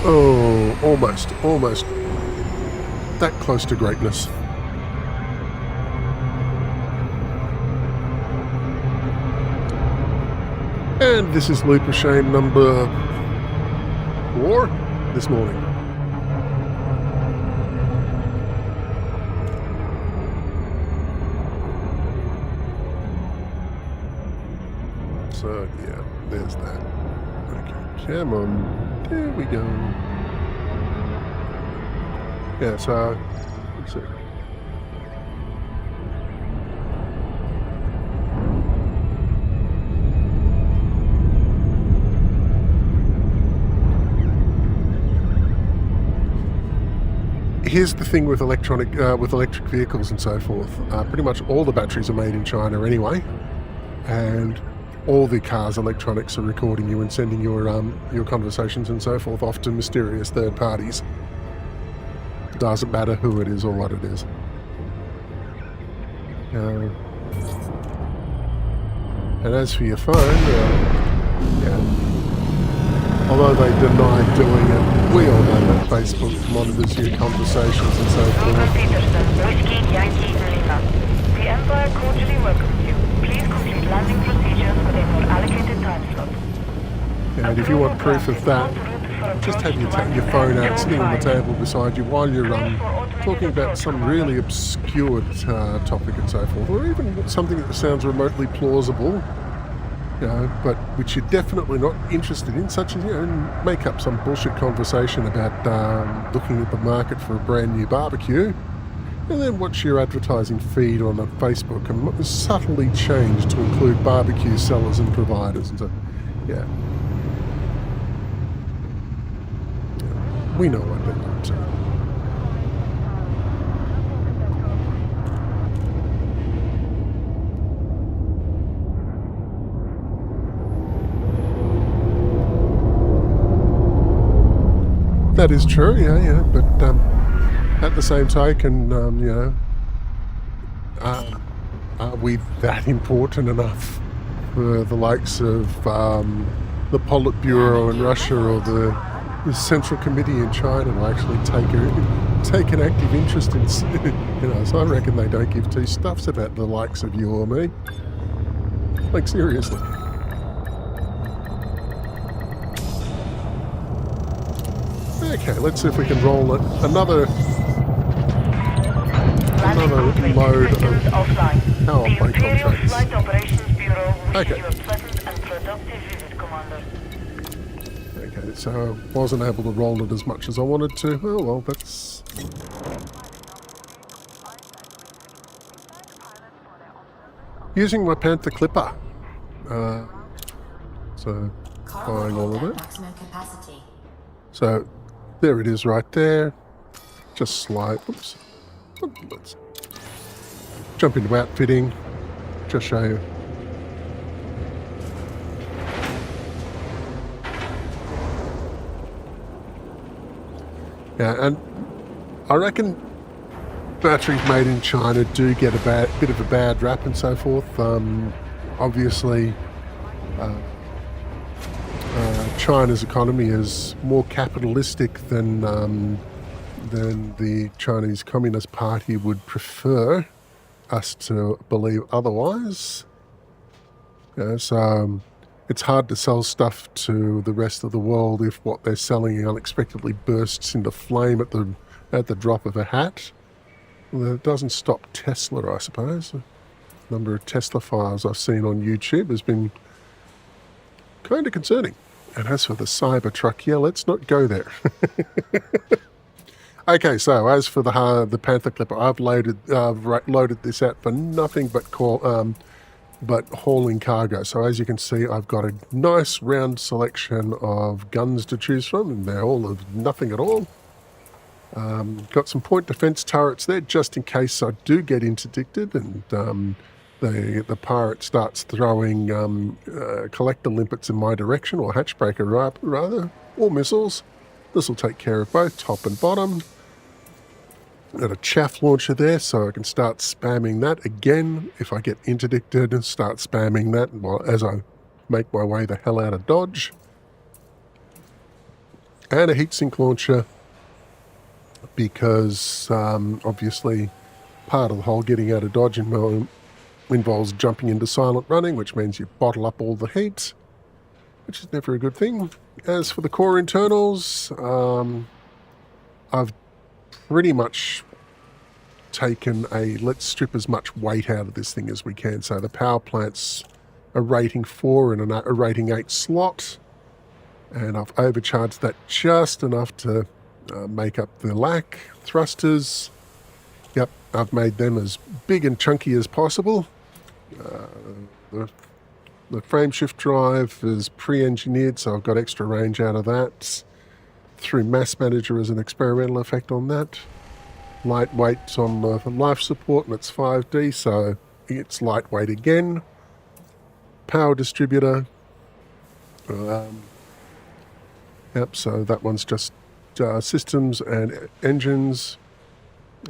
Oh, almost. That close to greatness. And this is Leap of Shame number 4 this morning. So, yeah, there's that. Okay, come on. There we go. Yeah, so let's see. Here's the thing with electric vehicles and so forth. Pretty much all the batteries are made in China anyway, and all the cars' electronics are recording you and sending your conversations and so forth off to mysterious third parties. Doesn't matter who it is or what it is. And as for your phone, although they deny doing it, we all know that Facebook monitors your conversations and so
Robert
forth.
Peterson, Whiskey Yankee Lima. The Empire cordially welcomes you. Please complete landing procedures within your allocated time slot.
And if you want proof of that, just have your phone out sitting on the table beside you while you're talking about some really obscure topic and so forth, or even something that sounds remotely plausible, but which you're definitely not interested in, such as, make up some bullshit conversation about looking at the market for a brand new barbecue, and then watch your advertising feed on Facebook and subtly change to include barbecue sellers and providers and so, we know what they're up to. That is true, but at the same token, are we that important enough for the likes of the Politburo in Russia or the Central Committee in China to actually take an active interest in, so I reckon they don't give two stuffs about the likes of you or me. Like, seriously. Okay, let's see if we can roll another
Landing complete.
load
Systems
of
offline.
power
The
play
Imperial
contracts.
Flight Operations Bureau wishes
Okay.
you a pleasant and productive visit, Commander.
Okay, so wasn't able to roll it as much as I wanted to. Oh well, that's... Using my Panther Clipper. So,
Cargo
buying all
hold
of
at
that.
maximum capacity.
So, there it is right there. Just slide. Oops. Let's jump into outfitting. Just show you. Yeah, and I reckon batteries made in China do get a bit of a bad rap and so forth. Obviously, China's economy is more capitalistic than the Chinese Communist Party would prefer us to believe otherwise. Yeah, so it's hard to sell stuff to the rest of the world if what they're selling unexpectedly bursts into flame at the drop of a hat. Well, it doesn't stop Tesla, I suppose. The number of Tesla fires I've seen on YouTube has been kind of concerning. And as for the Cybertruck, yeah, let's not go there. Okay, so as for the Panther Clipper, I've loaded this out for nothing but hauling cargo. So as you can see, I've got a nice round selection of guns to choose from, and they're all of nothing at all. Got some point defense turrets there, just in case I do get interdicted and the pirate starts throwing collector limpets in my direction, or hatchbreaker rather, or missiles. This will take care of both top and bottom. Got a chaff launcher there, so I can start spamming that again if I get interdicted, and start spamming that as I make my way the hell out of Dodge. And a heatsink launcher, because obviously part of the whole getting out of Dodge involves jumping into silent running, which means you bottle up all the heat, which is never a good thing. As for the core internals, I've pretty much taken let's strip as much weight out of this thing as we can. So the power plant's a rating 4 and a rating 8 slot, and I've overcharged that just enough to make up the lack. Thrusters, yep, I've made them as big and chunky as possible. The frame shift drive is pre-engineered, so I've got extra range out of that through Mass Manager as an experimental effect on that. Lightweight on the life support, and it's 5D, so it's lightweight again. Power distributor. Yep, so that one's just systems and engines.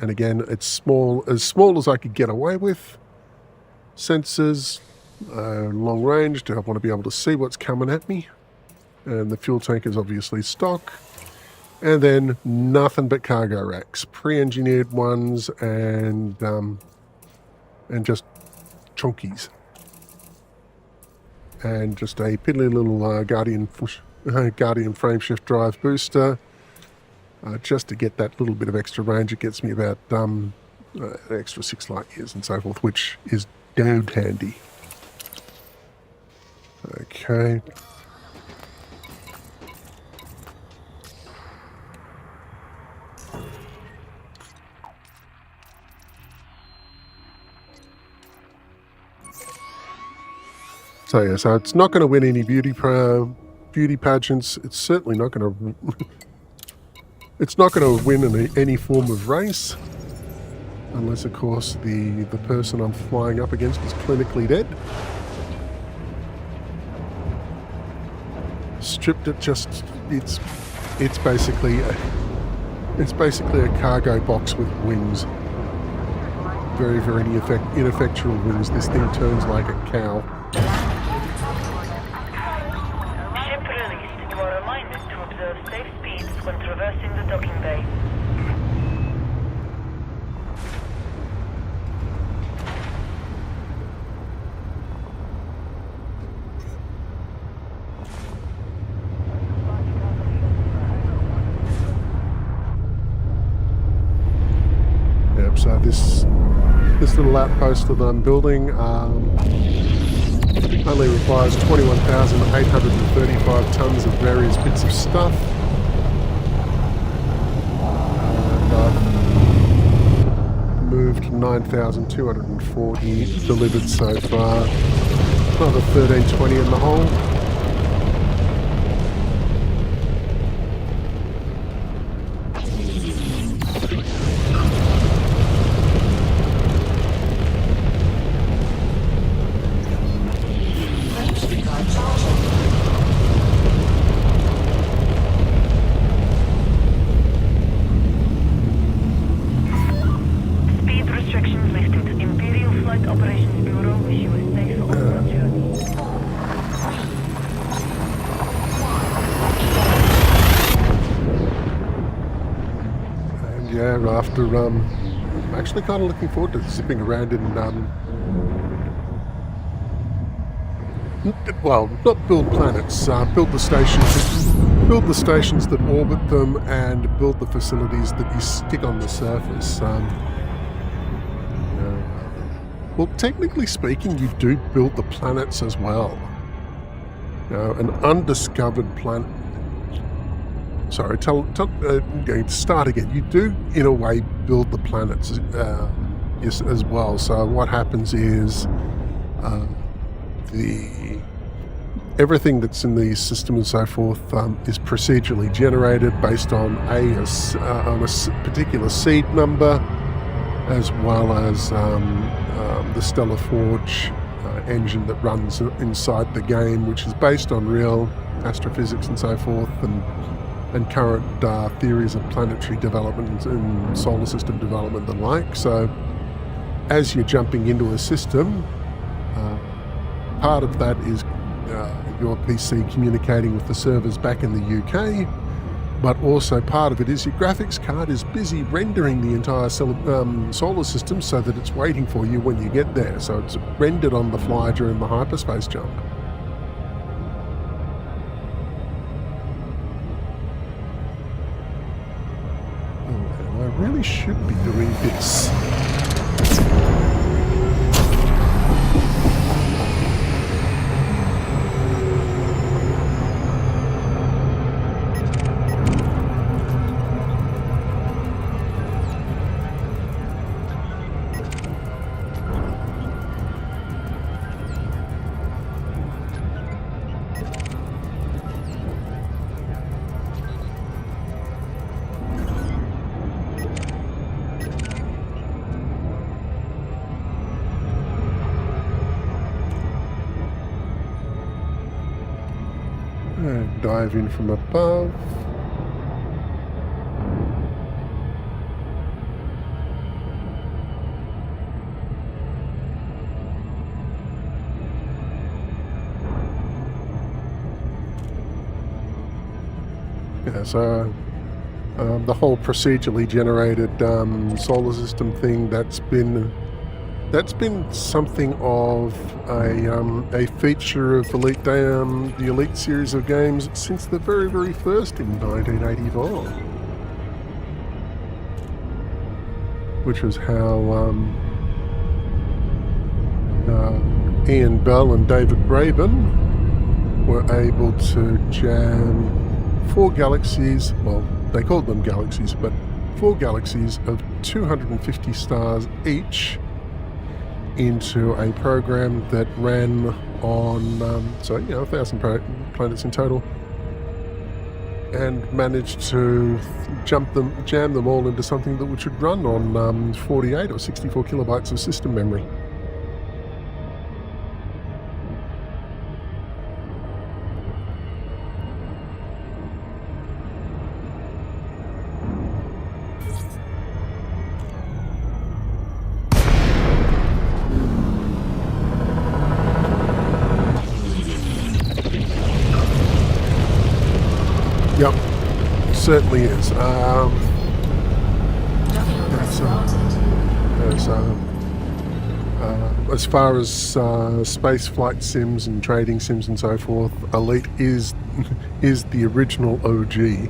And again, it's small as I could get away with. Sensors, long range, I want to be able to see what's coming at me. And the fuel tank is obviously stock. And then nothing but cargo racks, pre-engineered ones, and just chunkies. And just a piddly little Guardian frameshift drive booster. Just to get that little bit of extra range, it gets me about an extra 6 light years and so forth, which is damned handy. Okay. So yeah, so it's not going to win any beauty pageants. It's certainly not going to. It's not going to win in any form of race, unless of course the person I'm flying up against is clinically dead. Stripped it, just it's basically a cargo box with wings. Very, very ineffectual wings. This thing turns like a cow.
Ship released. You are reminded to observe safe speeds when traversing the docking bay.
So this little outpost that I'm building only requires 21,835 tons of various bits of stuff. And I've moved 9,240 delivered so far. Another 1,320 in the hole.
Speed restrictions lifted. Imperial Flight Operations Bureau wish you a safe onward journey.
And yeah, after I'm actually kind of looking forward to zipping around in well, not build planets, build the stations that orbit them, and build the facilities that you stick on the surface. Well, technically speaking, you do build the planets as well. An undiscovered planet. Sorry, start again. You do, in a way, build the planets yes, as well. So what happens is everything that's in the system and so forth is procedurally generated based on a particular seed number, as well as the Stellar Forge engine that runs inside the game, which is based on real astrophysics and so forth, and current theories of planetary development and solar system development and the like. So as you're jumping into a system, part of that is your PC communicating with the servers back in the UK, but also part of it is your graphics card is busy rendering the entire solar system so that it's waiting for you when you get there. So it's rendered on the fly during the hyperspace jump. Oh, I really should be doing this. And dive in from above. Yeah, so the whole procedurally generated solar system thing, that's been something of a feature of the Elite series of games since the very, very first in 1984, which was how Ian Bell and David Braben were able to jam 4 galaxies, well, they called them galaxies, but 4 galaxies of 250 stars each into a program that ran on, 1,000 planets in total, and managed to jam them all into something that should run on 48 or 64 kilobytes of system memory. Yep, certainly is. As far as space flight sims and trading sims and so forth, Elite is the original OG.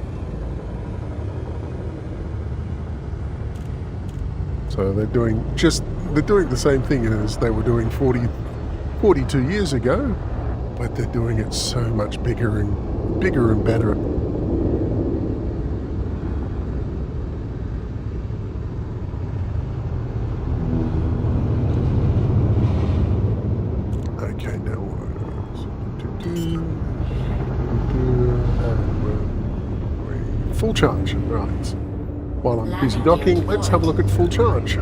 So they're doing the same thing as they were doing 42 years ago, but they're doing it so much bigger and better. Okay, now full charge, right. While I'm busy docking, let's have a look at full charge.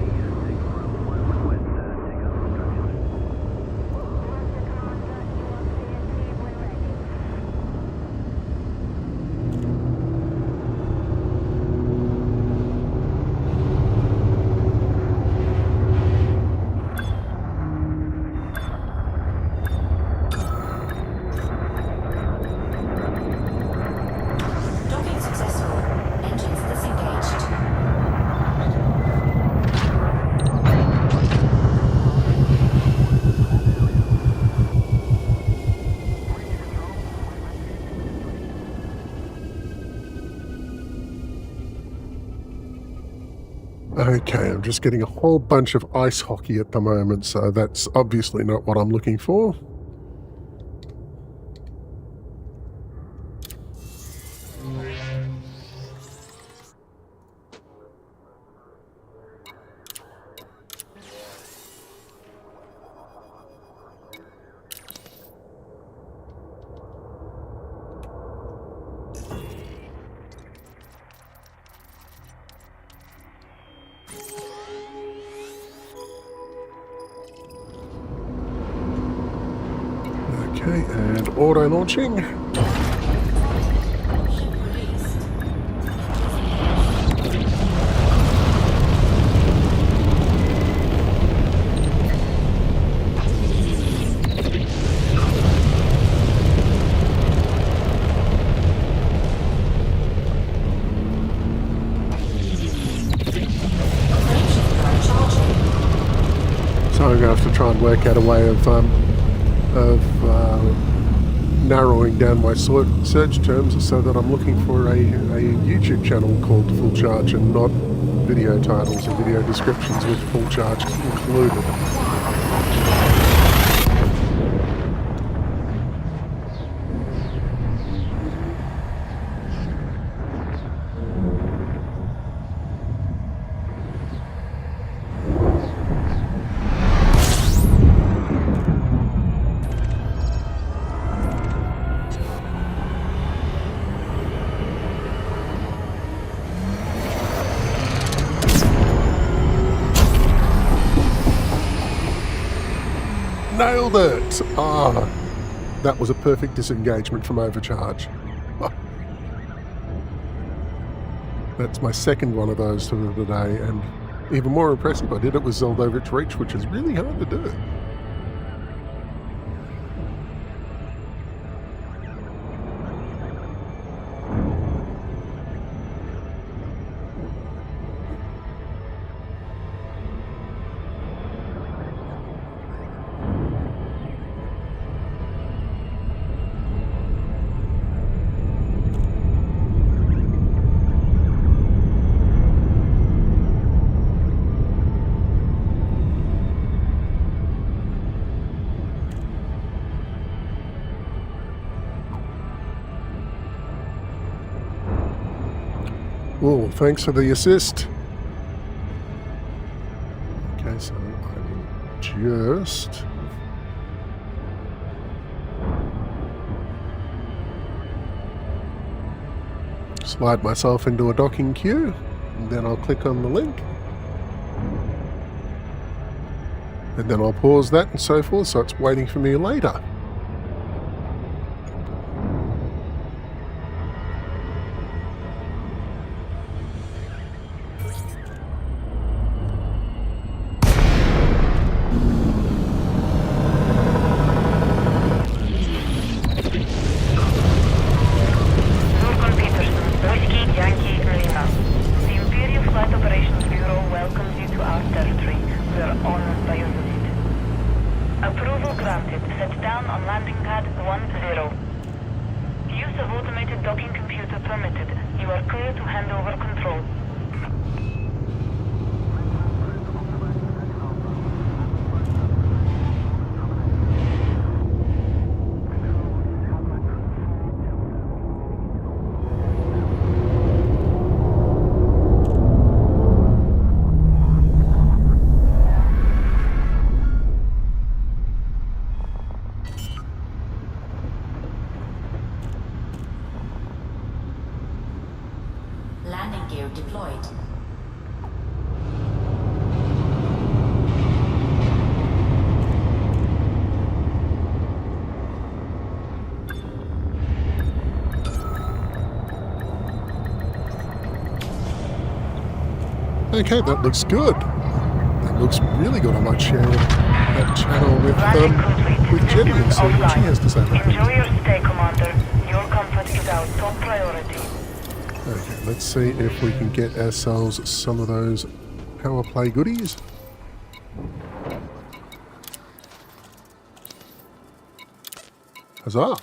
Docking successful. Engines disengaged.
Okay, I'm just getting a whole bunch of ice hockey at the moment, so that's obviously not what I'm looking for. Okay, and auto launching.
Ship released.
So I'm going to have to try and work out a way of narrowing down my search terms so that I'm looking for a YouTube channel called Full Charge and not video titles and video descriptions with full charge included. Nailed it! Ah, that was a perfect disengagement from overcharge. Ah. That's my second one of those for the day, and even more impressive, I did it with Zeldovich Reach, which is really hard to do. Oh, thanks for the assist. Okay, so I'm just... slide myself into a docking queue, and then I'll click on the link. And then I'll pause that and so forth, so it's waiting for me later.
Approval granted. Set down on landing pad 10. Use of automated docking computer permitted. You are clear to hand over control.
Landing gear deployed.
Okay, that looks good. That looks really good. I might share that channel
Landing complete.
with Jenny and
Systems
see what she
offline.
has to say about
Enjoy
it.
your stay, Commander. Your comfort is our top priority.
Okay, let's see if we can get ourselves some of those power play goodies. Huzzah!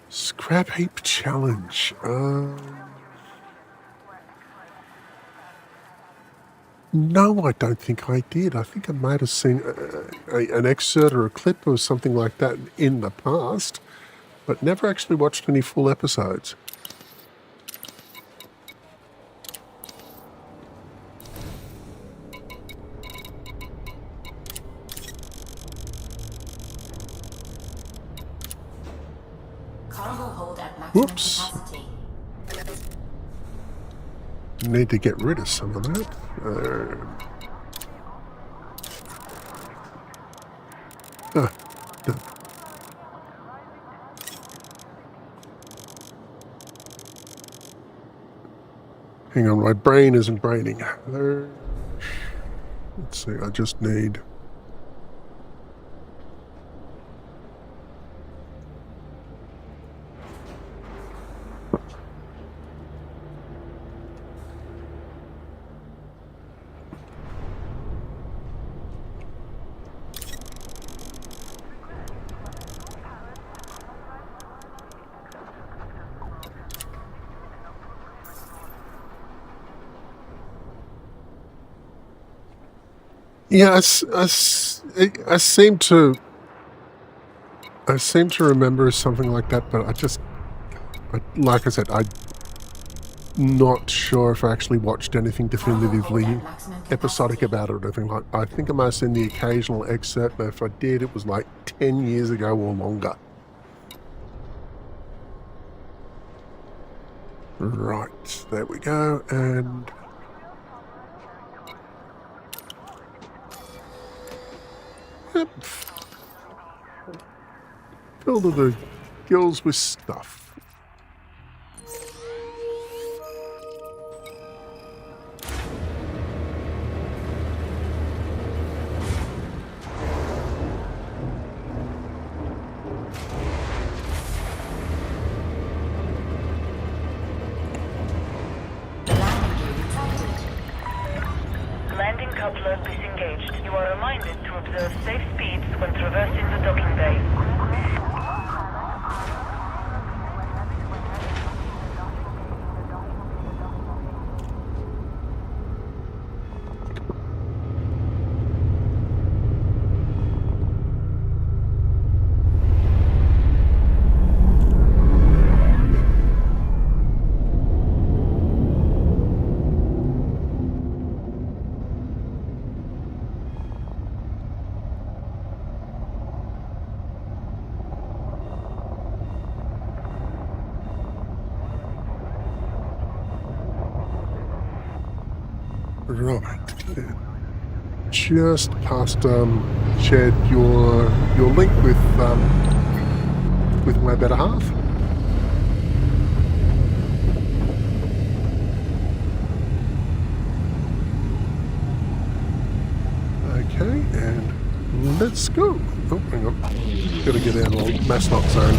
Scrap heap challenge. No, I don't think I did. I think I might have seen an excerpt or a clip or something like that in the past, but never actually watched any full episodes.
Cargo hold at maximum
Whoops.
capacity.
Need to get rid of some of that. No. Hang on, my brain isn't braining. Let's see, I just need... Yeah, I seem to remember something like that, but like I said, I'm not sure if I actually watched anything definitively episodic about it or anything like. I think I might have seen the occasional excerpt, but if I did, it was like 10 years ago or longer. Right, there we go, and... Yep. Filled to the gills with stuff.
Landing coupler disengaged. You are reminded to observe safe speeds when traversing the docking bay.
Right. Just past shared your link with my better half. Okay, and let's go. Oh, hang on. Gotta get out of the mass lock zone.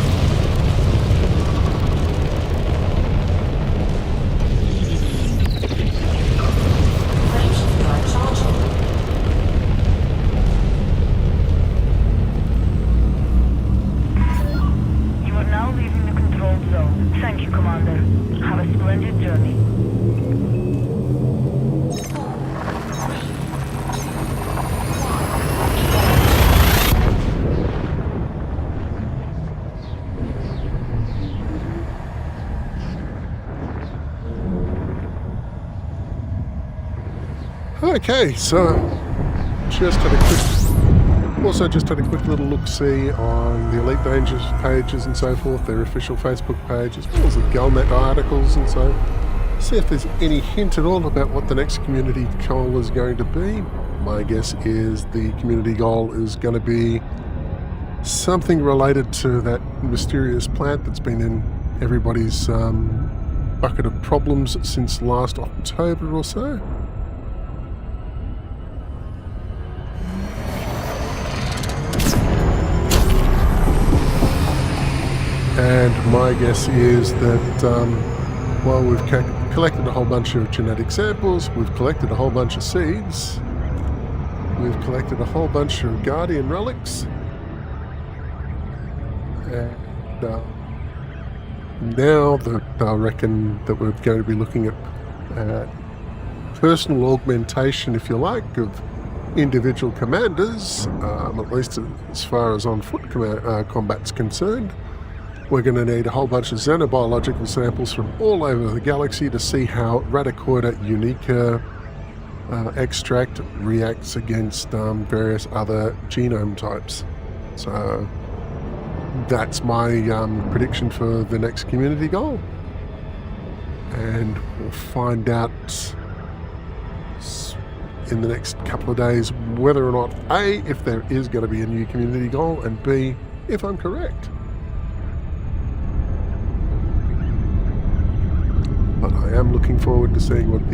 Thank you, Commander. Have a splendid journey.
Okay, so just had a quick little look-see on the Elite Dangers pages and so forth, their official Facebook page, as well as the Galnet articles and so. See if there's any hint at all about what the next community goal is going to be. My guess is the community goal is going to be something related to that mysterious plant that's been in everybody's bucket of problems since last October or so. And my guess is that, well, we've collected a whole bunch of genetic samples, we've collected a whole bunch of seeds, we've collected a whole bunch of Guardian relics, and now that I reckon that we're going to be looking at personal augmentation, if you like, of individual commanders, at least as far as on-foot combat's concerned. We're going to need a whole bunch of xenobiological samples from all over the galaxy to see how Radicoida unica extract reacts against various other genome types. So that's my prediction for the next community goal. And we'll find out in the next couple of days whether or not A, if there is going to be a new community goal, and B, if I'm correct. But I am looking forward to seeing what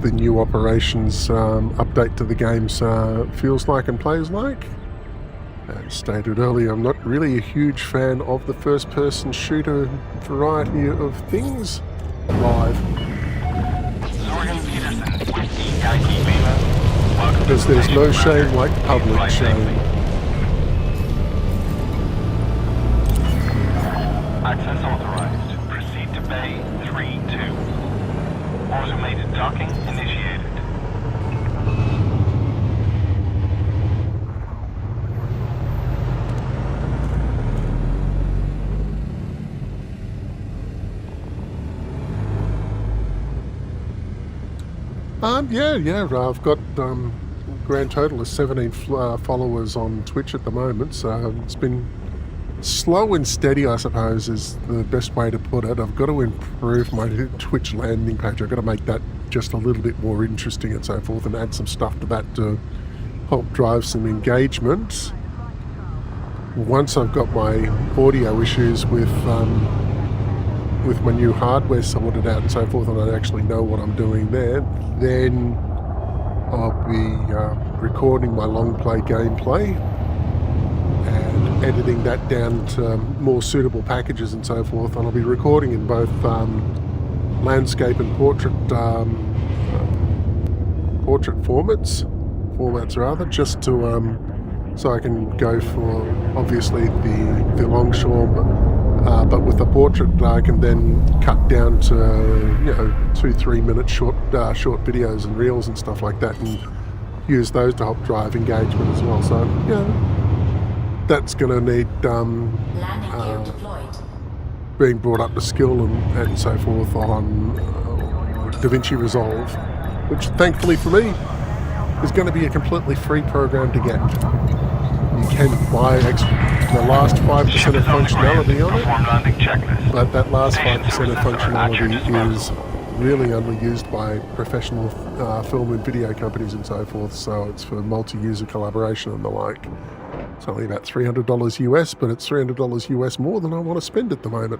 the new operations update to the games feels like and plays like. As stated earlier, I'm not really a huge fan of the first-person shooter variety of things live, because there's no shame like public shame.
Access authorized. Proceed to Bay 3-2. Automated docking initiated.
Yeah, I've got grand total of 17 followers on Twitch at the moment, so it's been slow and steady, I suppose, is the best way to put it. I've got to improve my Twitch landing page. I've got to make that just a little bit more interesting and so forth, and add some stuff to that to help drive some engagement. Once I've got my audio issues with my new hardware sorted out and so forth, and I actually know what I'm doing there, then I'll be recording my long play gameplay and editing that down to more suitable packages and so forth. And I'll be recording in both landscape and portrait formats rather, just to so I can go for obviously the longshore. But with the portrait, I can then cut down to 2-3 minute short videos and reels and stuff like that, and use those to help drive engagement as well. So that's going to need
Landing gear deployed.
being brought up to skill and so forth on DaVinci Resolve, which thankfully for me is going to be a completely free program to get. You can buy the last 5% of functionality on it, but that last 5% of functionality is really only used by professional film and video companies and so forth, so it's for multi-user collaboration and the like. It's only about $300 US, but it's $300 US more than I want to spend at the moment.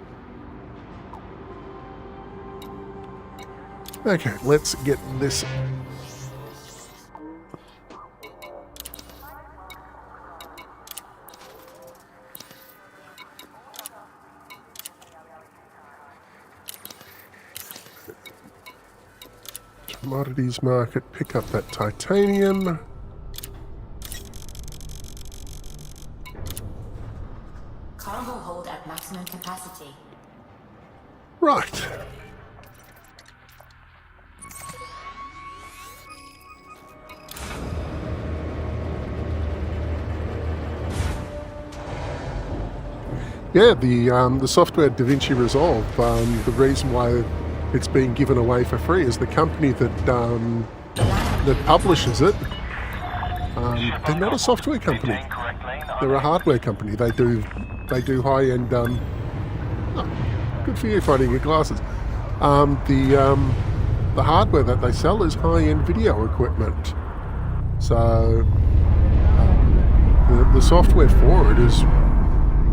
Okay, let's get this. Commodities market, pick up that titanium.
Cargo hold at maximum capacity.
Right. Yeah, the software DaVinci Resolve, the reason why it's being given away for free, is the company that publishes it. They're not a software company.
Maintain correct lane on
They're a hardware company. They do high-end. Oh, good for you finding your glasses. The hardware that they sell is high-end video equipment. So the software for it is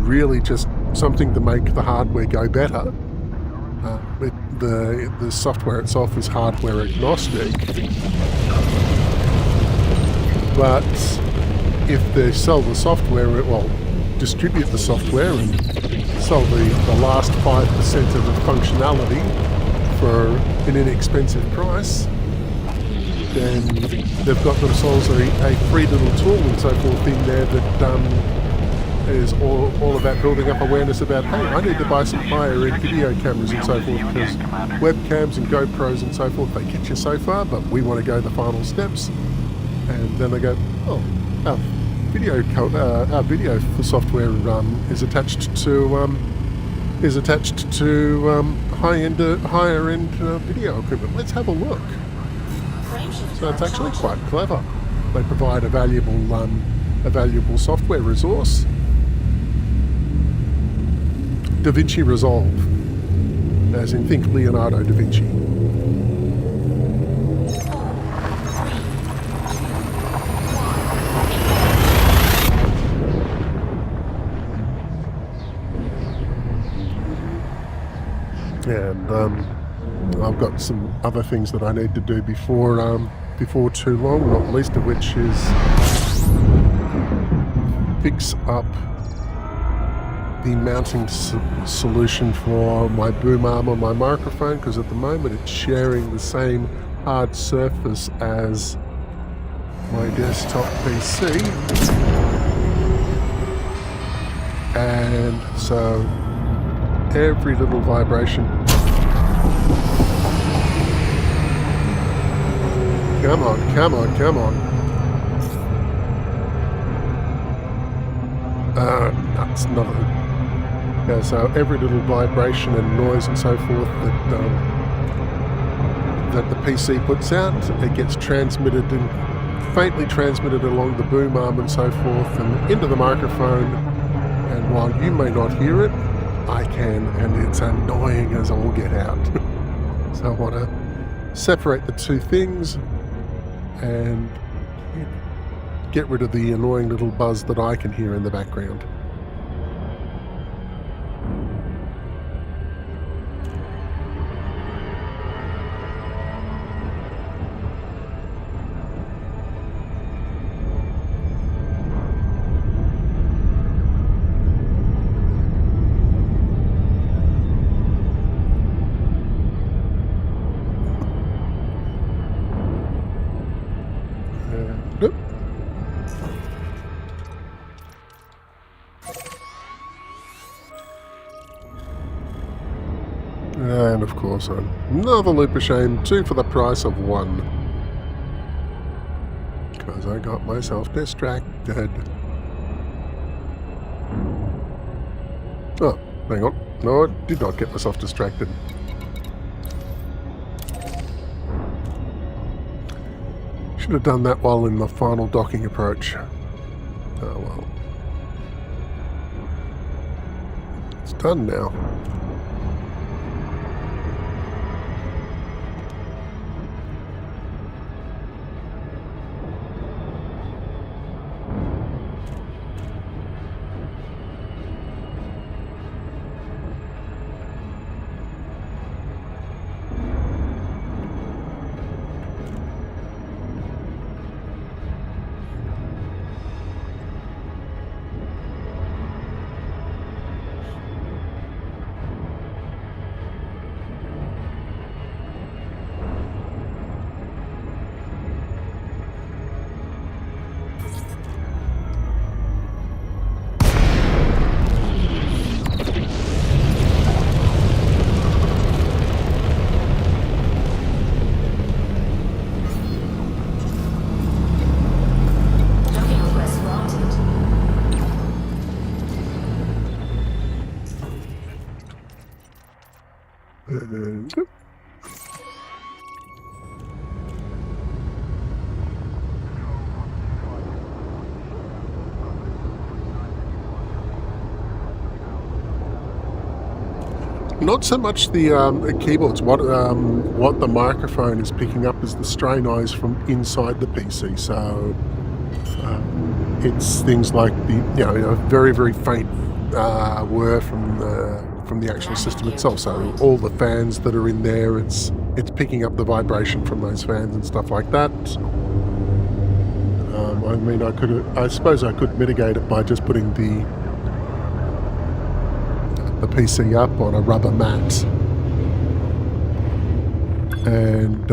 really just something to make the hardware go better. The software itself is hardware agnostic. But if they sell the software, well, distribute the software and sell the last 5% of the functionality for an inexpensive price, then they've got themselves a free little tool and so forth in there that is all about building up awareness about, hey, I need to buy some higher-end video cameras and so forth, because webcams and GoPros and so forth, they get you so far, but we want to go the final steps. And then they go, oh, our video for software is attached to higher end video equipment. Let's have a look. So it's actually quite clever. They provide a valuable software resource. DaVinci Resolve, as in think Leonardo da Vinci. And I've got some other things that I need to do before too long, not least of which is fix up the mounting solution for my boom arm on my microphone, because at the moment it's sharing the same hard surface as my desktop PC, and so every little vibration. Come on, come on, come on. That's not a... Yeah, so every little vibration and noise and so forth that the PC puts out, it gets transmitted and faintly transmitted along the boom arm and so forth and into the microphone, and while you may not hear it, I can, and it's annoying as all get out. So I want to separate the two things and get rid of the annoying little buzz that I can hear in the background. And of course, another loop of shame, 2 for the price of 1. Because I got myself distracted. Oh, hang on. No, I did not get myself distracted. Should have done that while in the final docking approach. Oh well. It's done now. Not so much the keyboards. What the microphone is picking up is the stray noise from inside the PC. So it's things like the very very faint whir from the actual system itself. So all the fans that are in there, it's picking up the vibration from those fans and stuff like that. I mean, I suppose I could mitigate it by just putting the PC up on a rubber mat and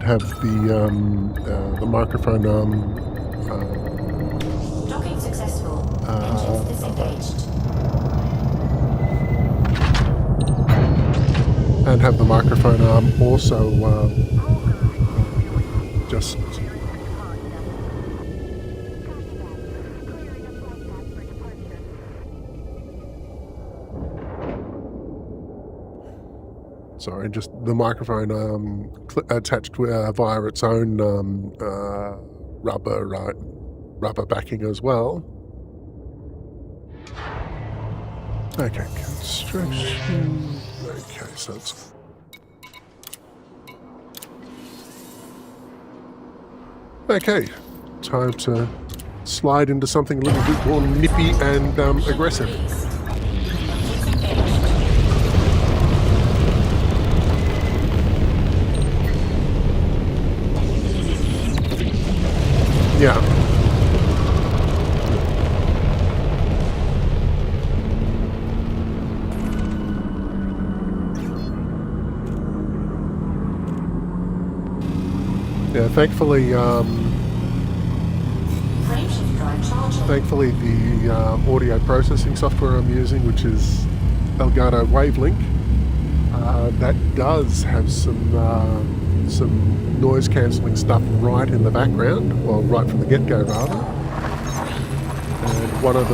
have the microphone
Docking successful. Engines disengaged.
and have the microphone arm also just just the microphone attached via its own rubber backing as well. Okay, construction. Okay, so it's okay. Time to slide into something a little bit more nippy and aggressive. Yeah. Yeah, thankfully the audio processing software I'm using, which is Elgato Wavelink, that does have some noise cancelling stuff right in the background, well, right from the get-go rather. And one of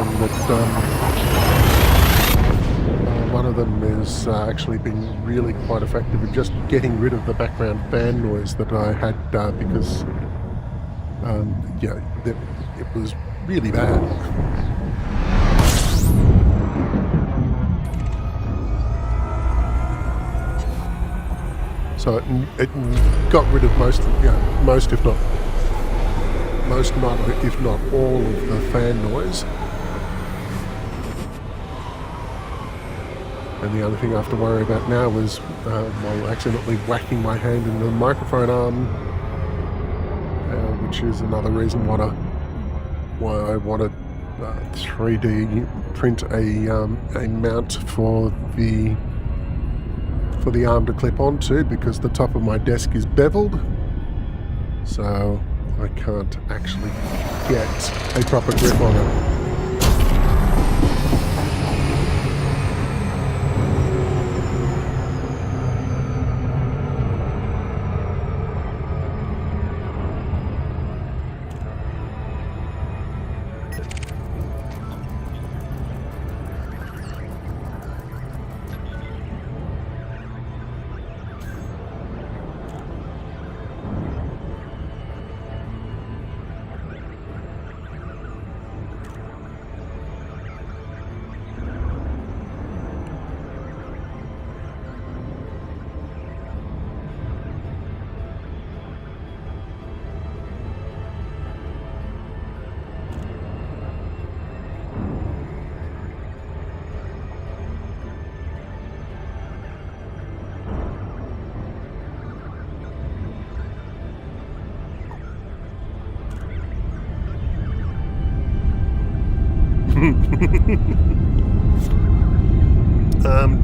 them has actually been really quite effective in just getting rid of the background fan noise that I had because it was really bad. So it got rid of most if not all of the fan noise. And the only thing I have to worry about now is accidentally whacking my hand into the microphone arm, which is another reason why I want to 3D print a mount for the arm to clip onto, because the top of my desk is beveled, so I can't actually get a proper grip on it.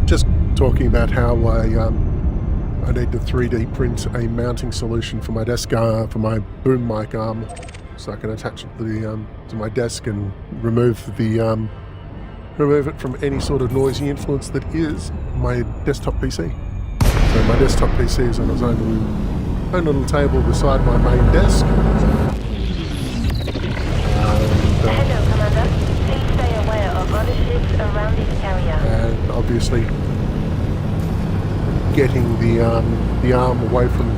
Just talking about how I need to 3D print a mounting solution for my desk, for my boom mic arm, so I can attach it to my desk and remove it from any sort of noisy influence that is my desktop PC. So my desktop PC is on its own little table beside my main desk.
Hello, Commander. Please stay aware of other ships around this area.
And obviously getting the arm away from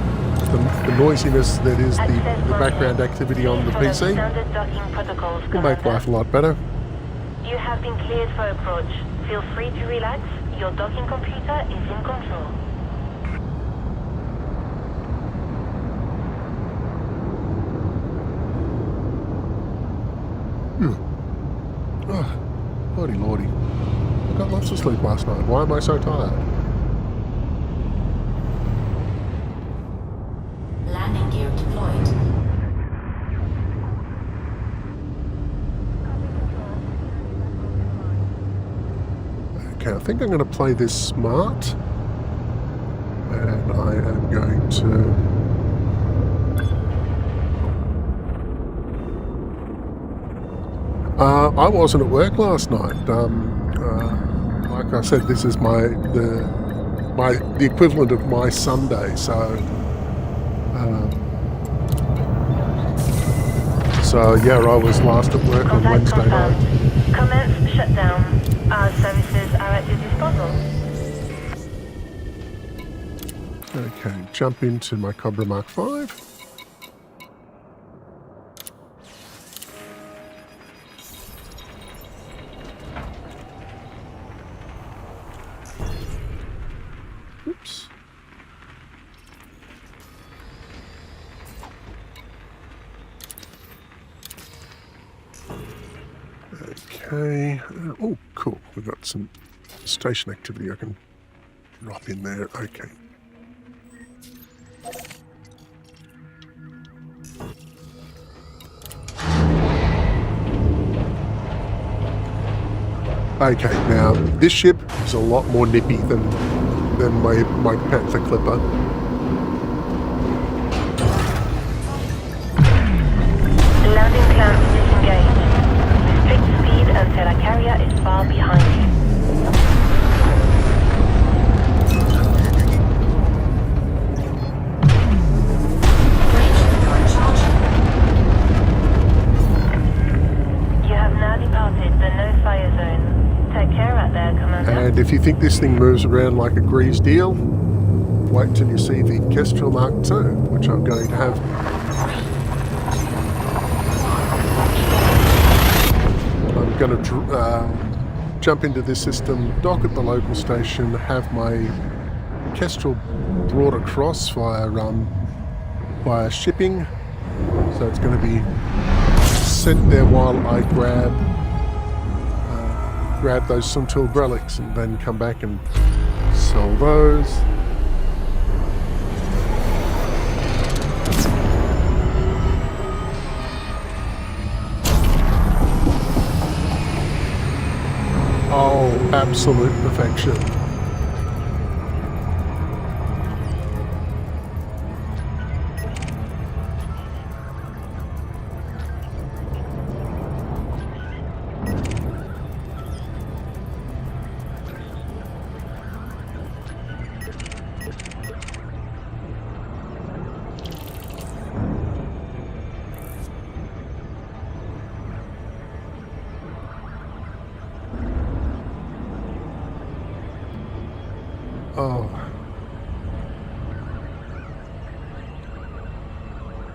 the noisiness that is the background activity on the PC will make life a lot better.
You have been cleared for approach. Feel free to relax. Your docking computer is in control.
Oh, lordy lordy. I got lots of sleep last night. Why am I so tired?
Landing gear deployed.
Okay, I think I'm going to play this smart. And I am going to... I wasn't at work last night. Like I said, this is the equivalent of my Sunday. So yeah, I was last at work on
Contact
Wednesday night.
confirmed. Commence shutdown. Our services are at your disposal.
Okay, jump into my Cobra Mark 5. Oops. Okay. Oh, cool. We've got some station activity I can drop in there. Okay. Okay, now this ship is a lot more nippy than my Panther Clipper.
Landing clamps disengaged. Restrict speed until a carrier is far behind you. You have now departed the no-fire zone. Take care out there, Commander.
And if you think this thing moves around like a greased eel, wait till you see the Kestrel Mark II, which I'm going to have. I'm going to jump into this system, dock at the local station, have my Kestrel brought across via shipping. So it's going to be sent there while I grab those Suntil relics and then come back and sell those. Oh, absolute perfection. Oh.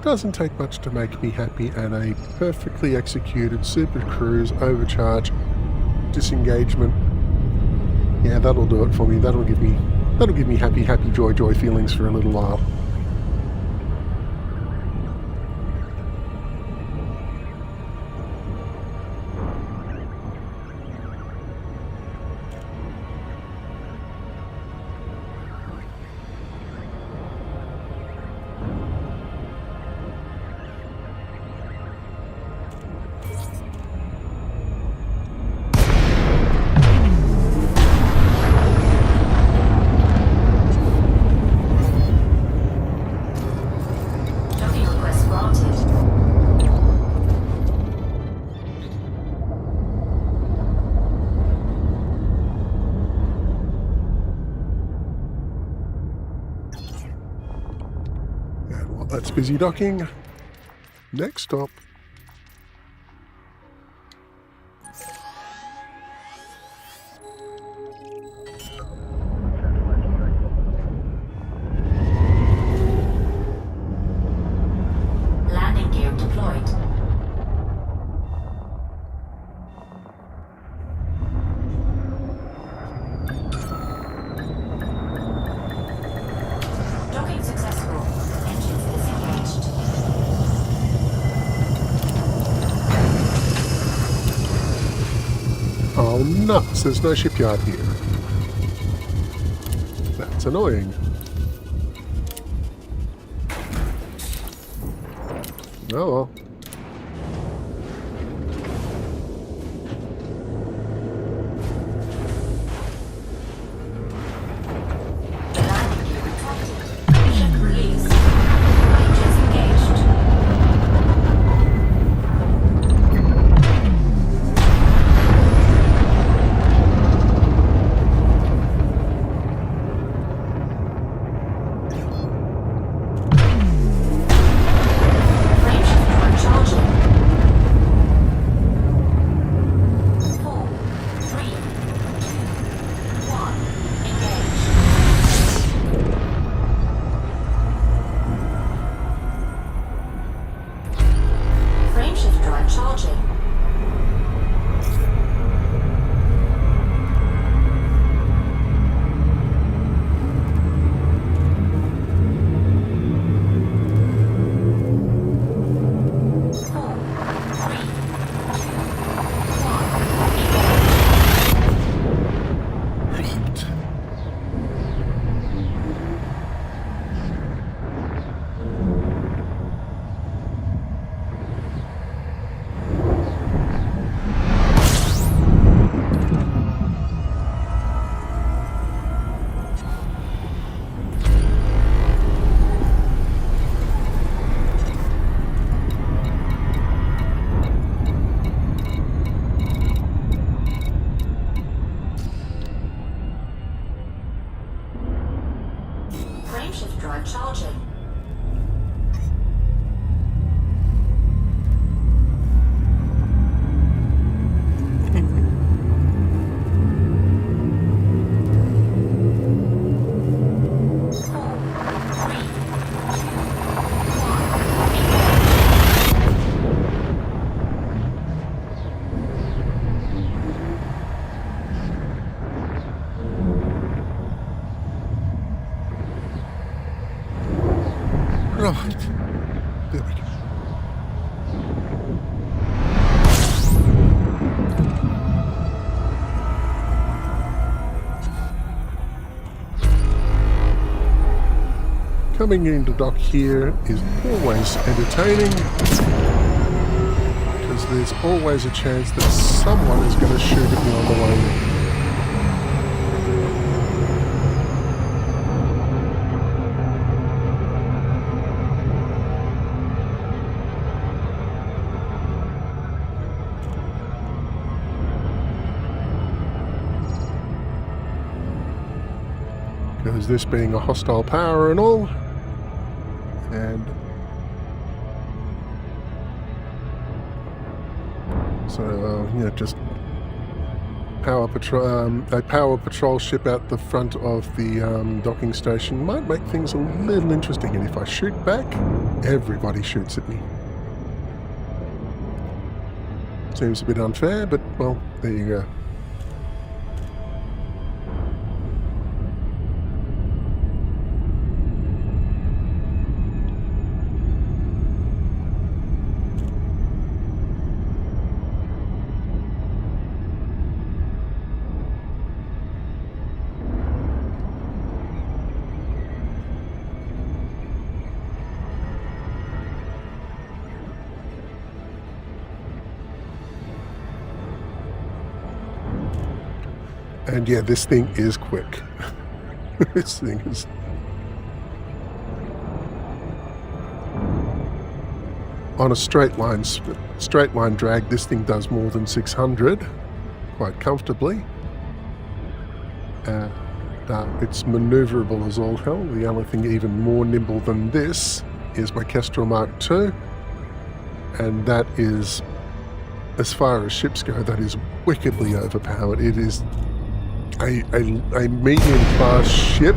Doesn't take much to make me happy, and a perfectly executed super cruise overcharge disengagement. Yeah, that'll do it for me. That'll give me happy joy feelings for a little while. That's busy docking. Next stop.
Landing gear deployed.
nuts, there's no shipyard here. That's annoying. Oh well.
Ship released. Engines engaged. Frameshift drive charging. 4, 3, 2, 1. Engage. Frameshift drive charging. Four, three,
Right.
Frameshift drive charging. Four, three, two, 1. Engage.
Right. There we go. Coming into dock here is always entertaining because there's always a chance that someone is going to shoot at me on the way in. Because this being a hostile power and all, and so yeah, just power patrol, a power patrol ship out the front of the docking station might make things a little interesting. And if I shoot back, everybody shoots at me. Seems a bit unfair, but well, there you go. And yeah, this thing is quick. This thing is... On a straight line drag, this thing does more than 600 quite comfortably. It's maneuverable as all hell. The only thing even more nimble than this is my Kestrel Mark II. And that is, as far as ships go, that is wickedly overpowered. It is a medium-class ship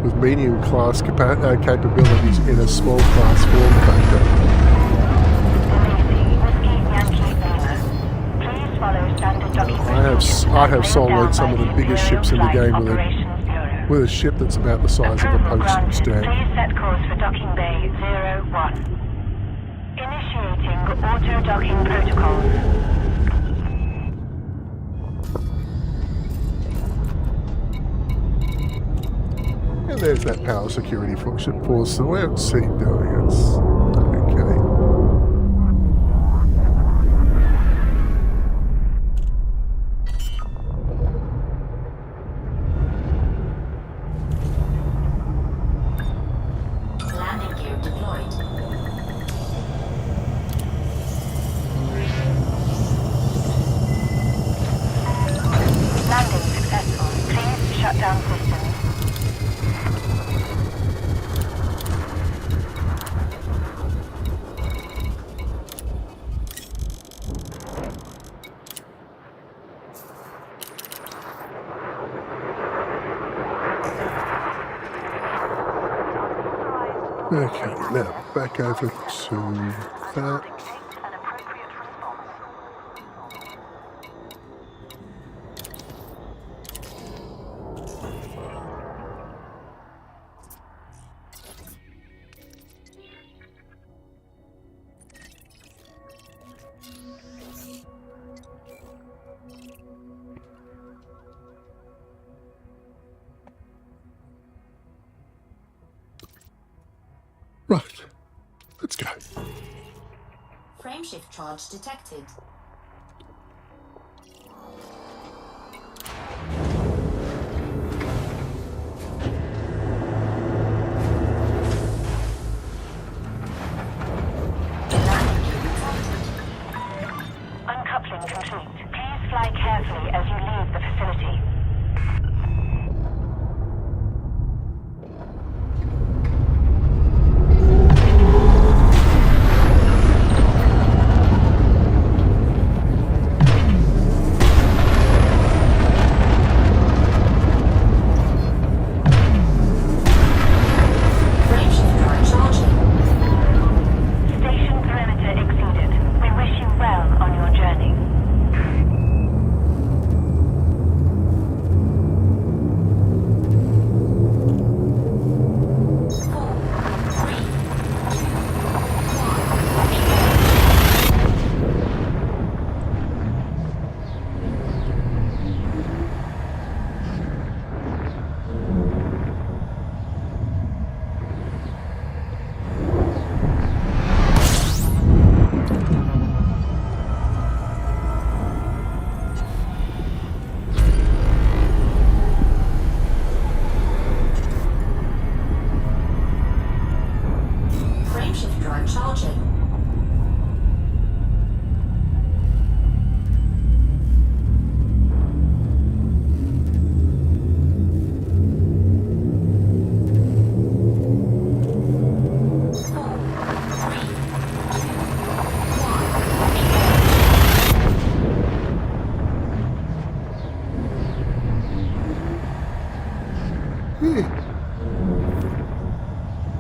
with medium-class capabilities in a small-class form factor. I have soloed some of the biggest ships in the game with a ship that's about the size of a postage stamp.
Please set course for docking bay 01. Initiating auto-docking protocols.
And there's that power security function pause. So what's he doing? It's okay.
Landing gear deployed.
Landing successful. Please shut down systems.
Okay, now back over to that.
Dictates an appropriate response.
Right, let's go.
Frameshift charge detected. Landing gear reported.
Uncoupling complete. Please fly carefully as you leave the facility.
Frameshift drive charging.
Station perimeter exceeded. We wish you well on your journey.
Frameshift drive charging.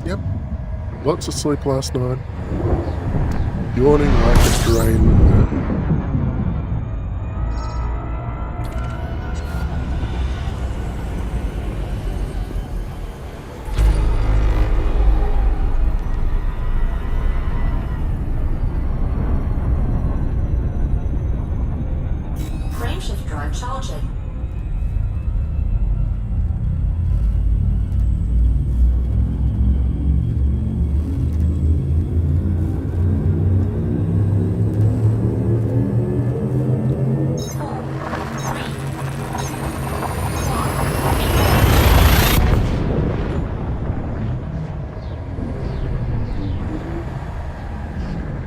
Yep, lots of sleep last night. Yawning like a drain.
Frameshift drive charging.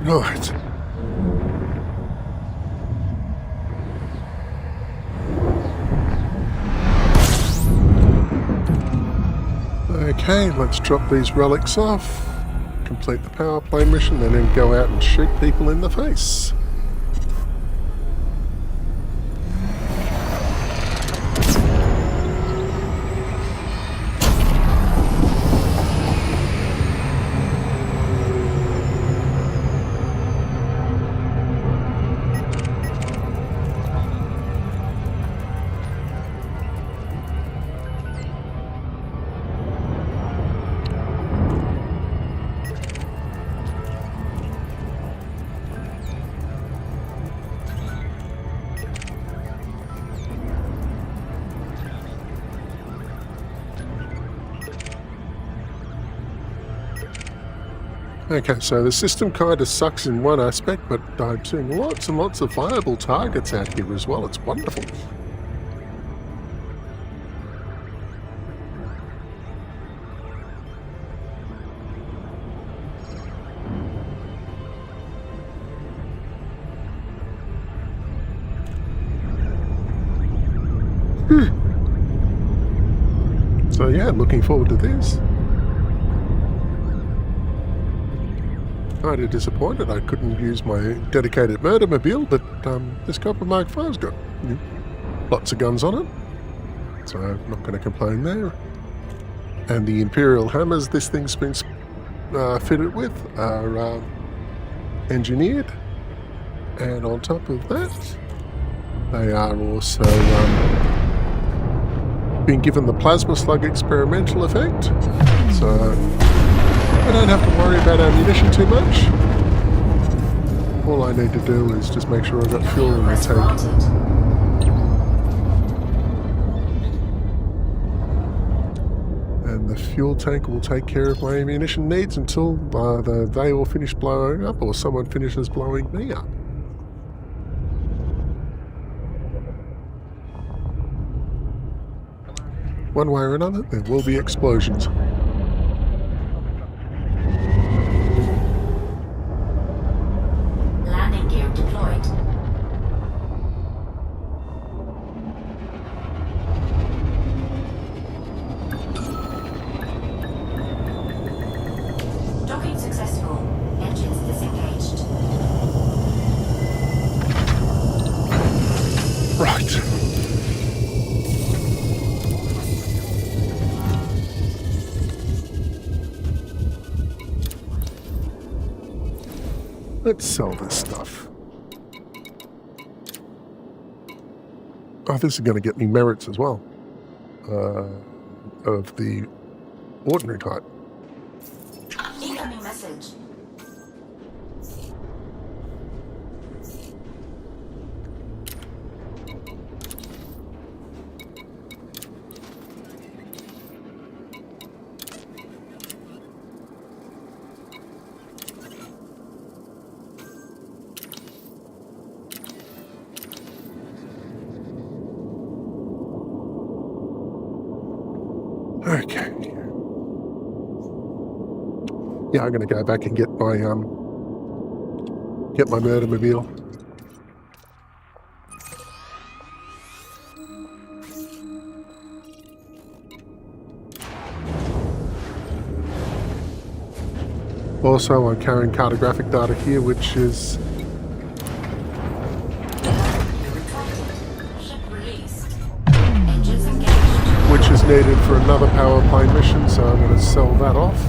Right. Okay, let's drop these relics off, complete the power plane mission, and then go out and shoot people in the face. Okay, so the system kind of sucks in one aspect, but I'm seeing lots and lots of viable targets out here as well. It's wonderful. So yeah, looking forward to this. Kind of disappointed I couldn't use my dedicated murder mobile, but this Copper Mark V's got lots of guns on it, so I'm not going to complain there. And the Imperial hammers this thing's been fitted with are engineered, and on top of that, they are also being given the plasma slug experimental effect, so I don't have to worry about ammunition too much. All I need to do is just make sure I've got fuel in the tank. And the fuel tank will take care of my ammunition needs until they all finish blowing up or someone finishes blowing me up. One way or another, there will be explosions.
Landing gear deployed. Docking successful. Engines disengaged.
Right. Let's sell this stuff. Oh, this is going to get me merits as well. Of the ordinary type.
Incoming message.
Okay. Yeah, I'm going to go back and get my murder mobile. Also, I'm carrying cartographic data here, which is
Ship released. Engines engaged.
which is needed for another power plane mission, so I'm going to sell that off.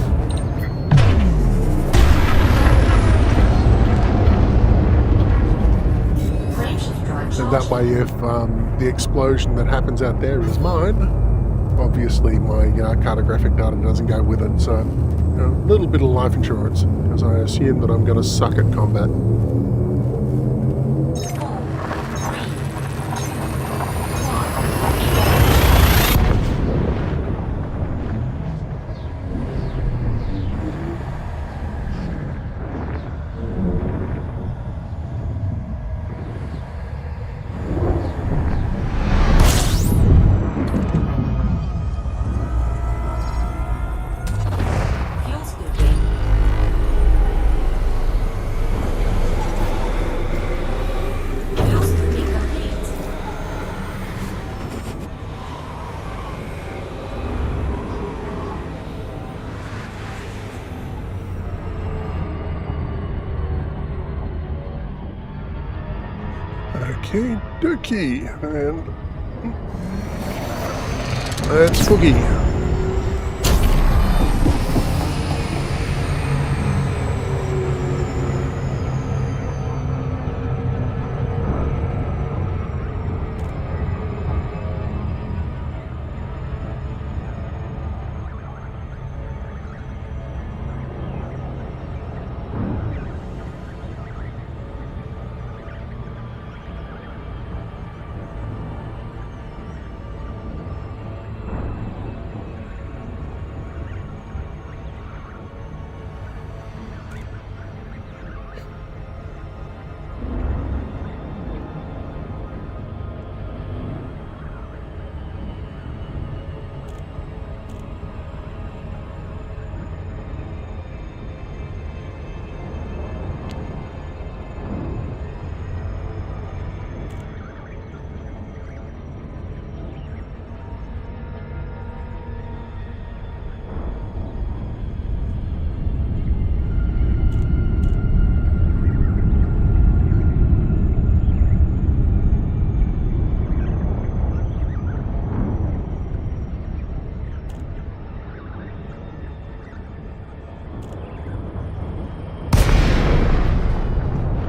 And that way, if the explosion that happens out there is mine, obviously my cartographic data doesn't go with it, so a little bit of life insurance, because I assume that I'm going to suck at combat.
Fuel scooping. Fuel scooping complete.
Okay, dokie, and let's boogie.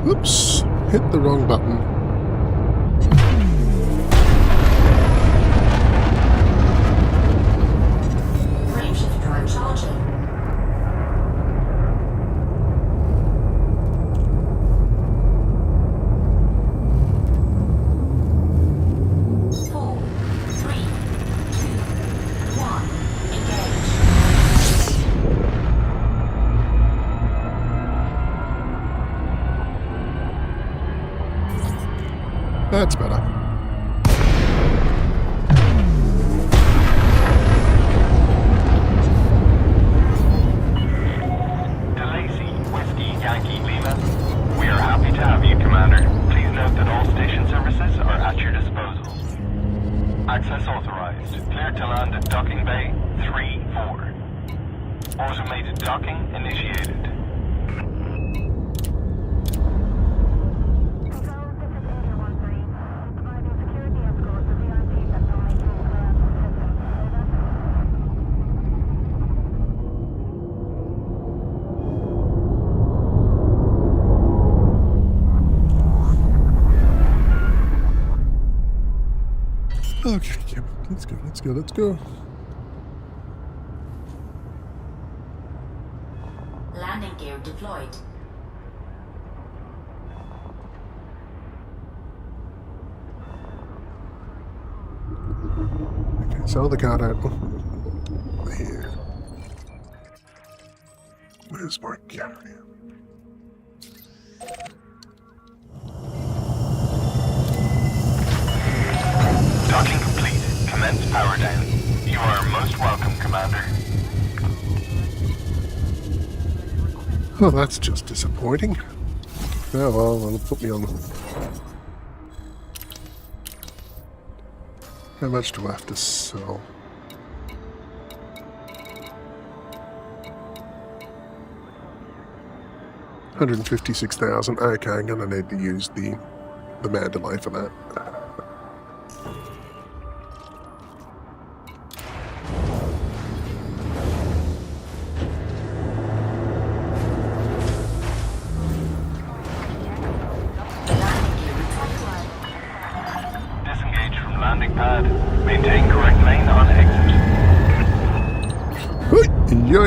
Oops, hit the wrong button.
Frameshift drive charging. 4, 3, 2, 1. Engage.
That's better.
DeLacy, Whiskey, Yankee, Lima. We are happy to have you, Commander. Please note that all station services are at your disposal. Access authorized. Clear to land at Docking Bay 3-4. Automated docking initiated.
Okay, yeah, let's go.
Landing gear deployed.
Okay, sell the card out. Here. Where's my carrier?
Docking complete. Commence power down. You are most welcome, Commander.
Oh, that's just disappointing. Oh well, it'll put me on. How much do I have to sell? $156,000. Okay, I'm gonna need to use the Mandalay for that.
Disengage from landing pad. Maintain correct lane on exit.
Yo.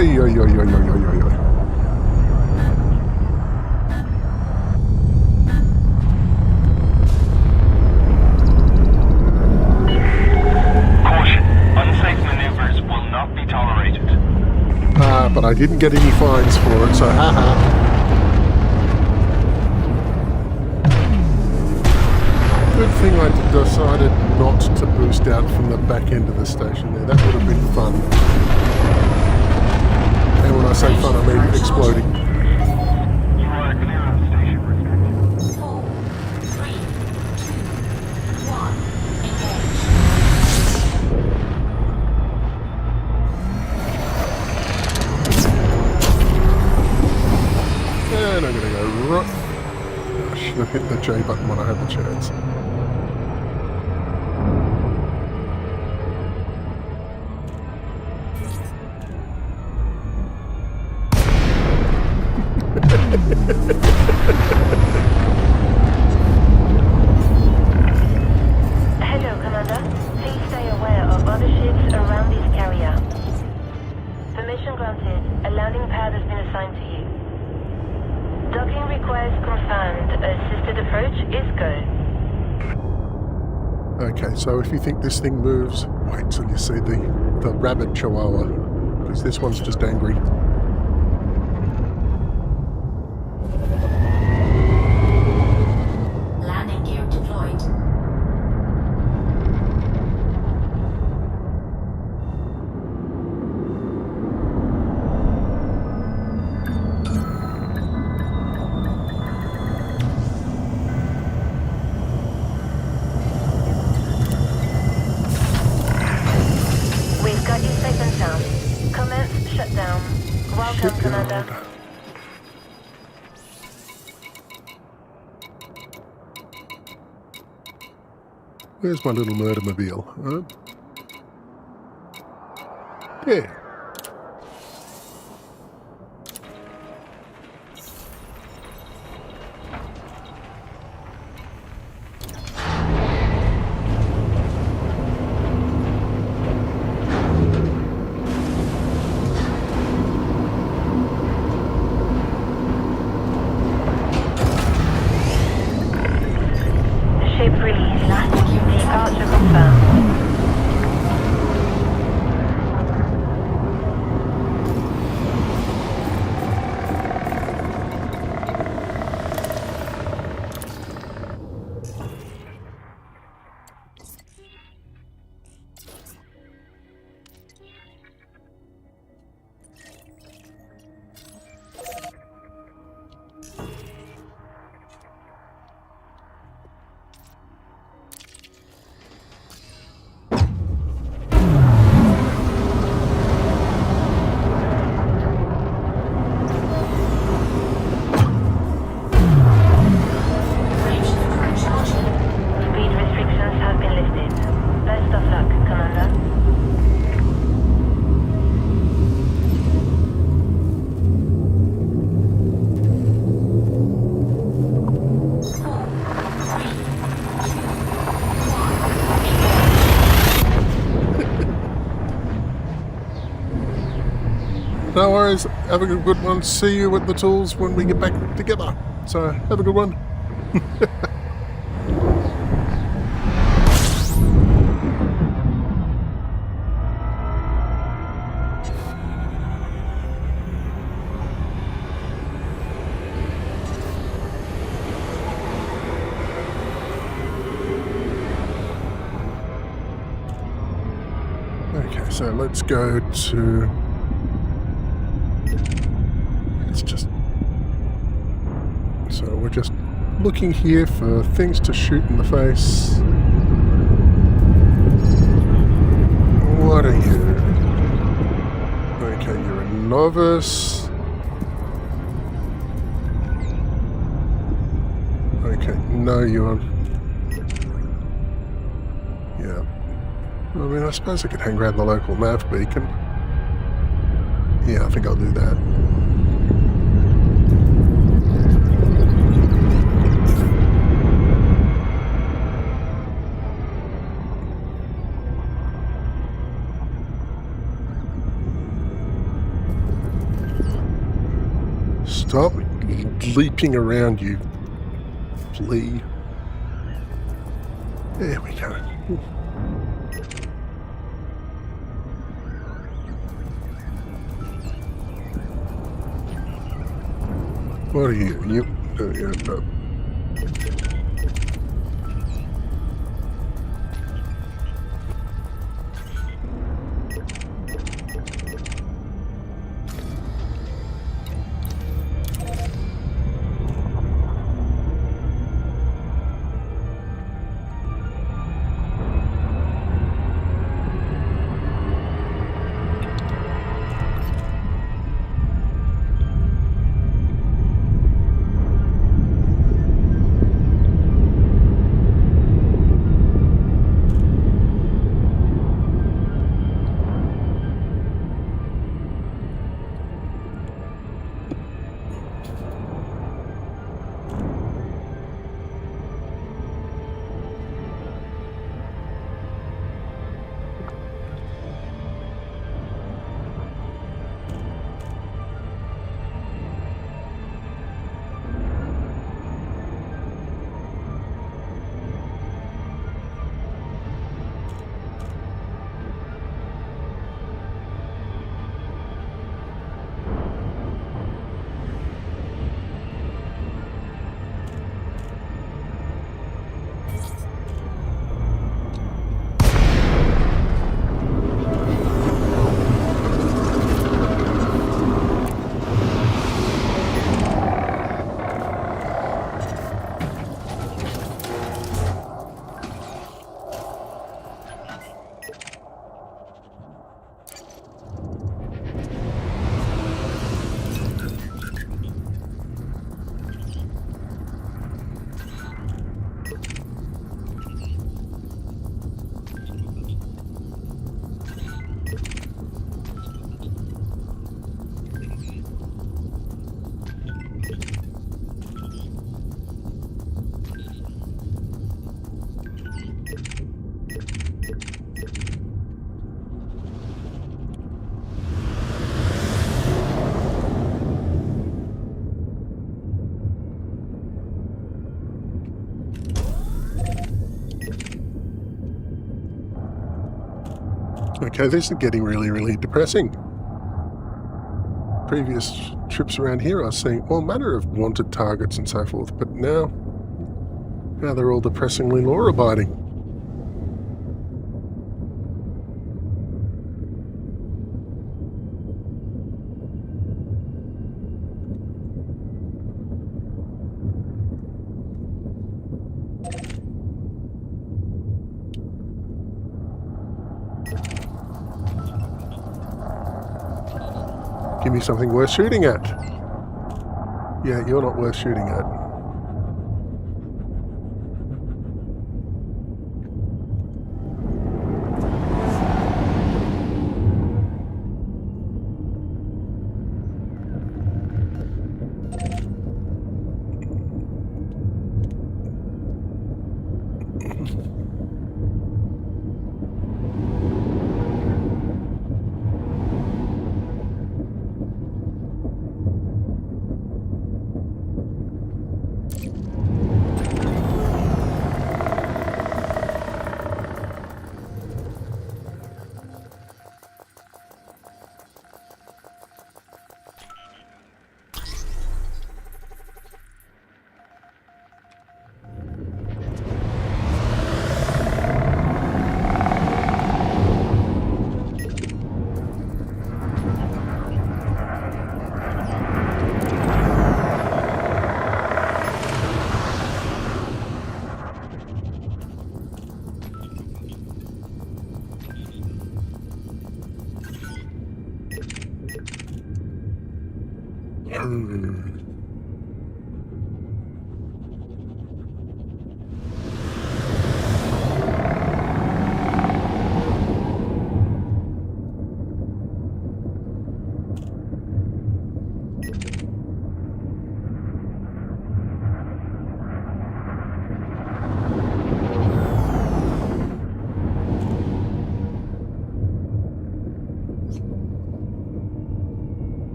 Caution. Unsafe maneuvers will not be tolerated.
But I didn't get any fines for it, so haha. Good thing I decided not to boost out from the back end of the station there. That would have been fun. And when I say fun, I mean exploding.
You are clear of station restricted.
4, 3, 2, 1. Engage.
And I'm gonna go right. I should have hit the J button when I had the chance.
Hello, Commander. Please stay aware of other ships around this carrier. Permission granted. A landing pad has been assigned to you. Docking request confirmed. Assisted approach is go.
Okay, so if you think this thing moves, wait till you see the rabbit chihuahua, because this one's just angry.
Landing gear deployed.
We've got you safe and sound. Commence shutdown. Welcome, Commander.
Shipyard. Where's my little murder-mobile? Huh? Yeah. No worries. Have a good one. See you with the tools when we get back together. So have a good one. Okay, so let's go to... So we're just looking here for things to shoot in the face. What are you? Okay, you're a novice. Okay, no, you're... Yeah. I mean, I suppose I could hang around the local nav beacon. Yeah, I think I'll do that. Stop leaping around, you flea. There we go. What are you? You... Okay, this is getting really, really depressing. Previous trips around here I was seeing all manner of wanted targets and so forth, but now they're all depressingly law-abiding. Give me something worth shooting at. Yeah, you're not worth shooting at.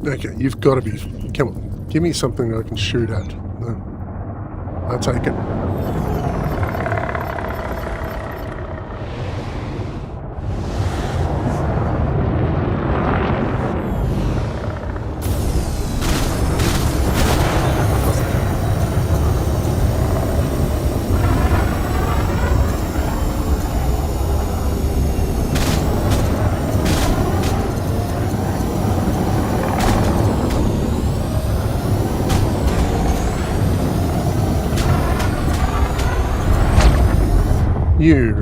Okay, you've got to be... Come on, give me something I can shoot at. No. I'll take it. You.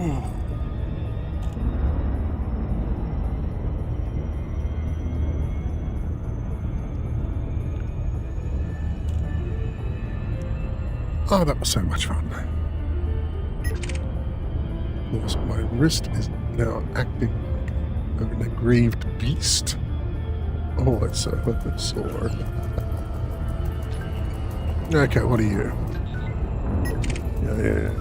Oh, that was so much fun. Yes, my wrist is now acting like an aggrieved beast. Oh, it's so sore. Okay, what are you? Yeah.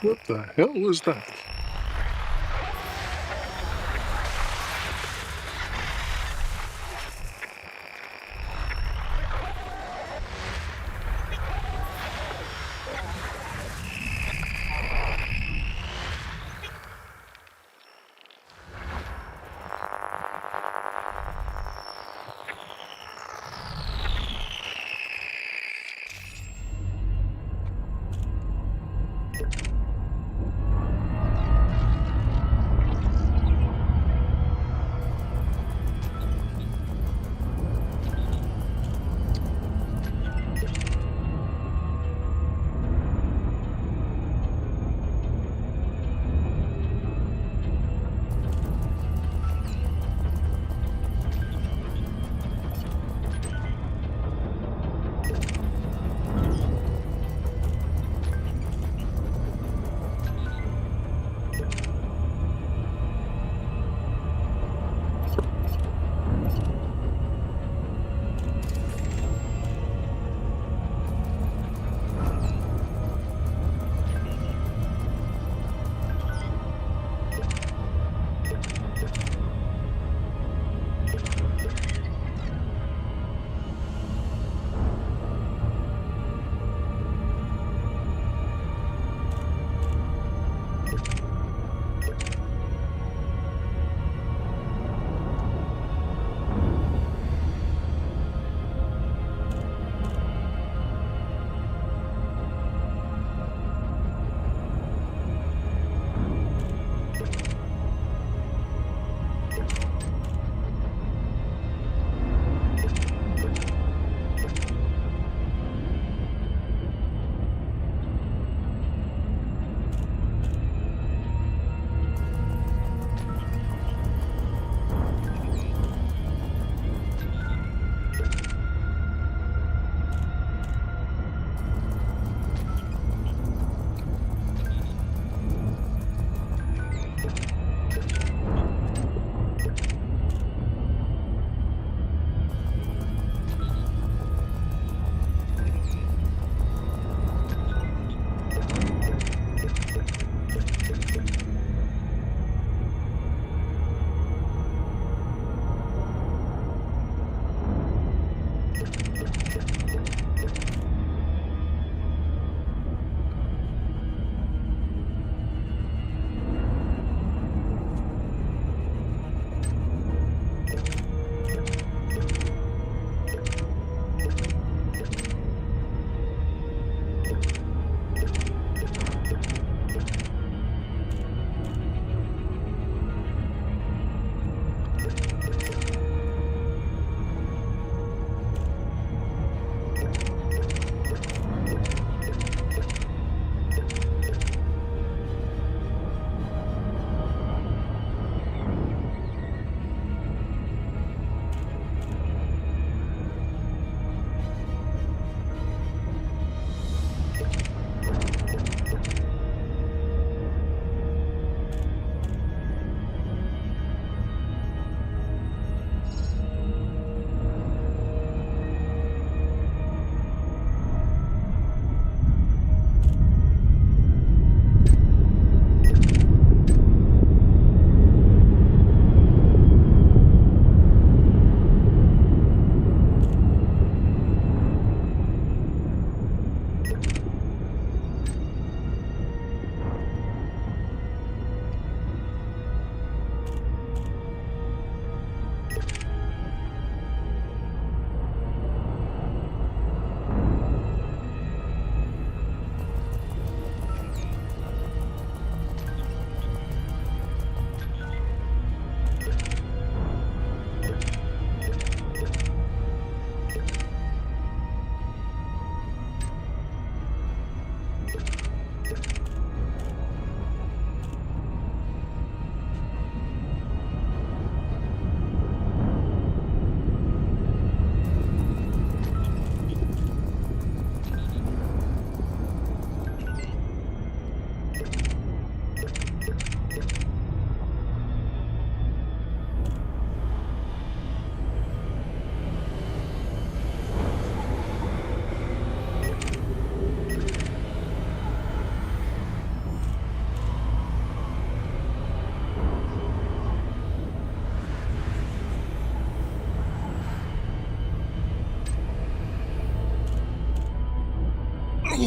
What the hell was that?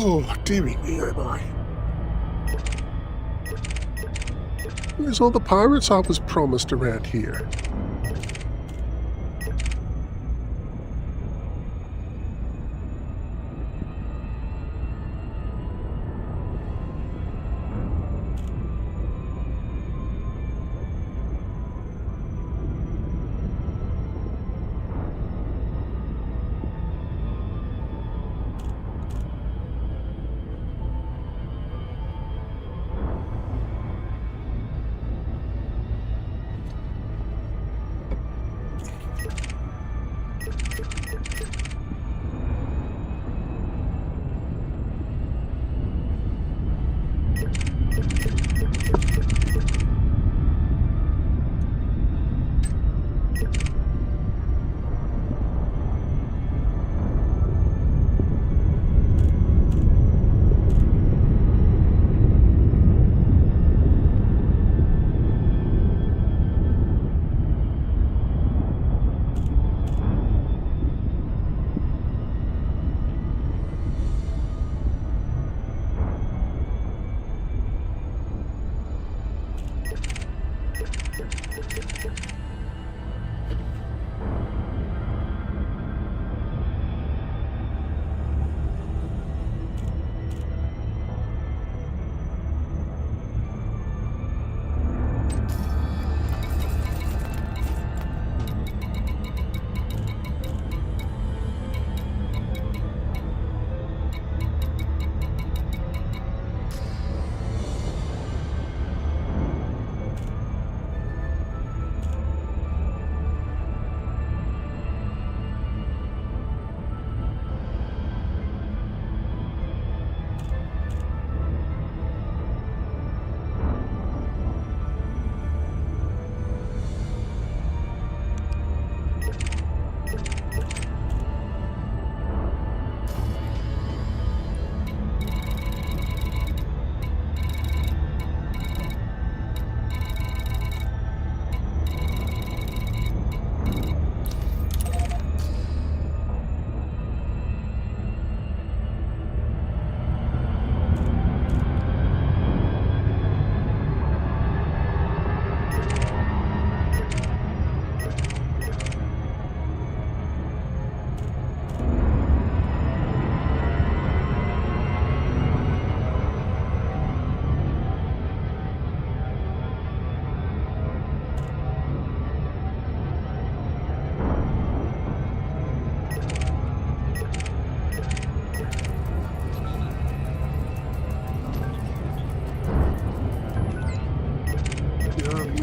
Oh, dearie me, oh my. Where's all the pirates I was promised around here?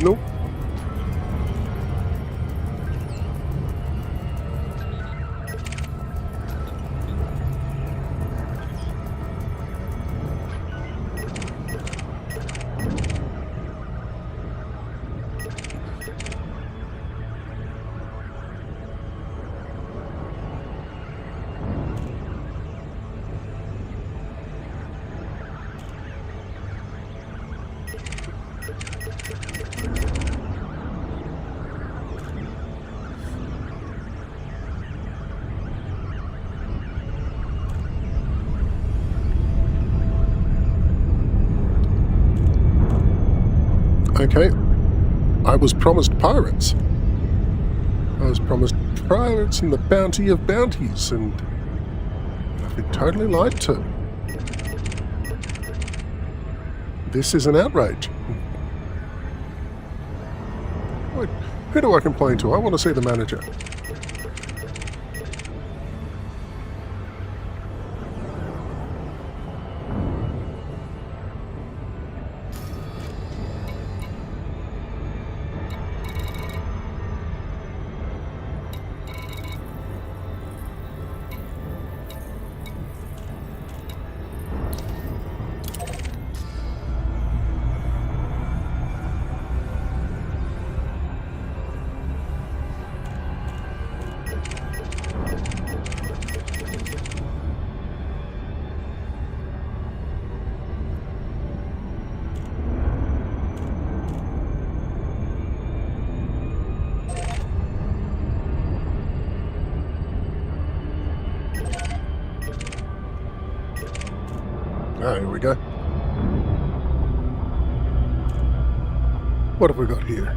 Nope. Okay, I was promised pirates. I was promised pirates and the bounty of bounties, and I've been totally lied to. This is an outrage. Wait, who do I complain to? I want to see the manager. There we go. What have we got here?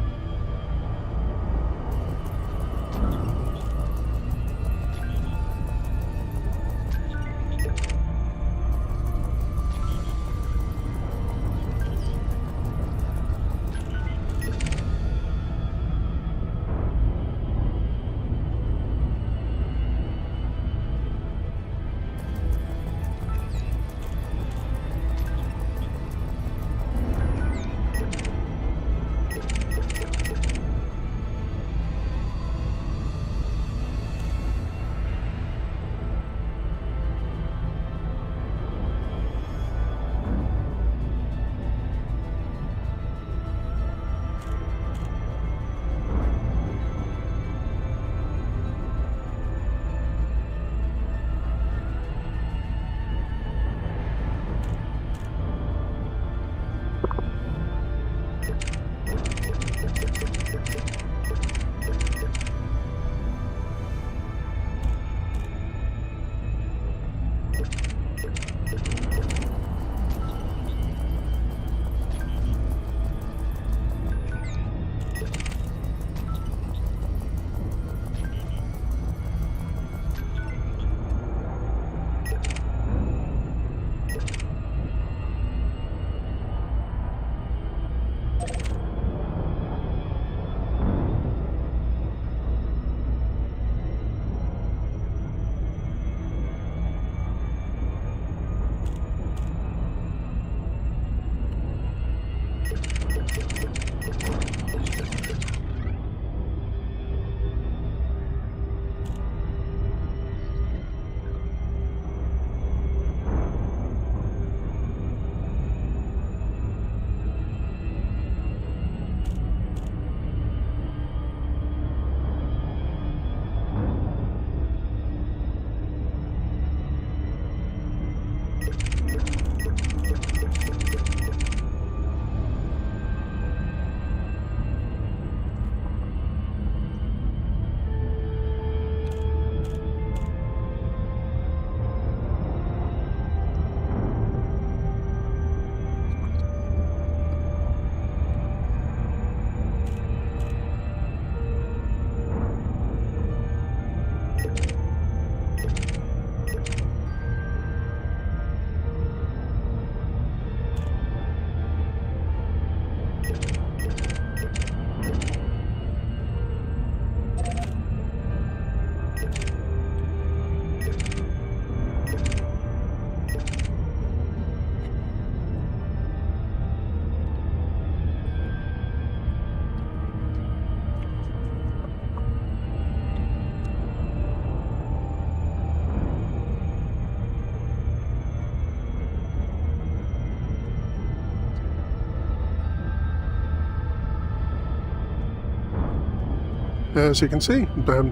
As you can see, I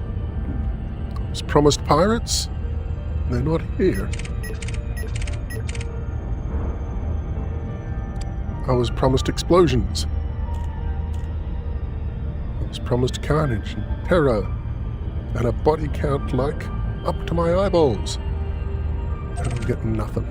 was promised pirates. They're not here. I was promised explosions. I was promised carnage and terror and a body count like up to my eyeballs. And I'm getting nothing.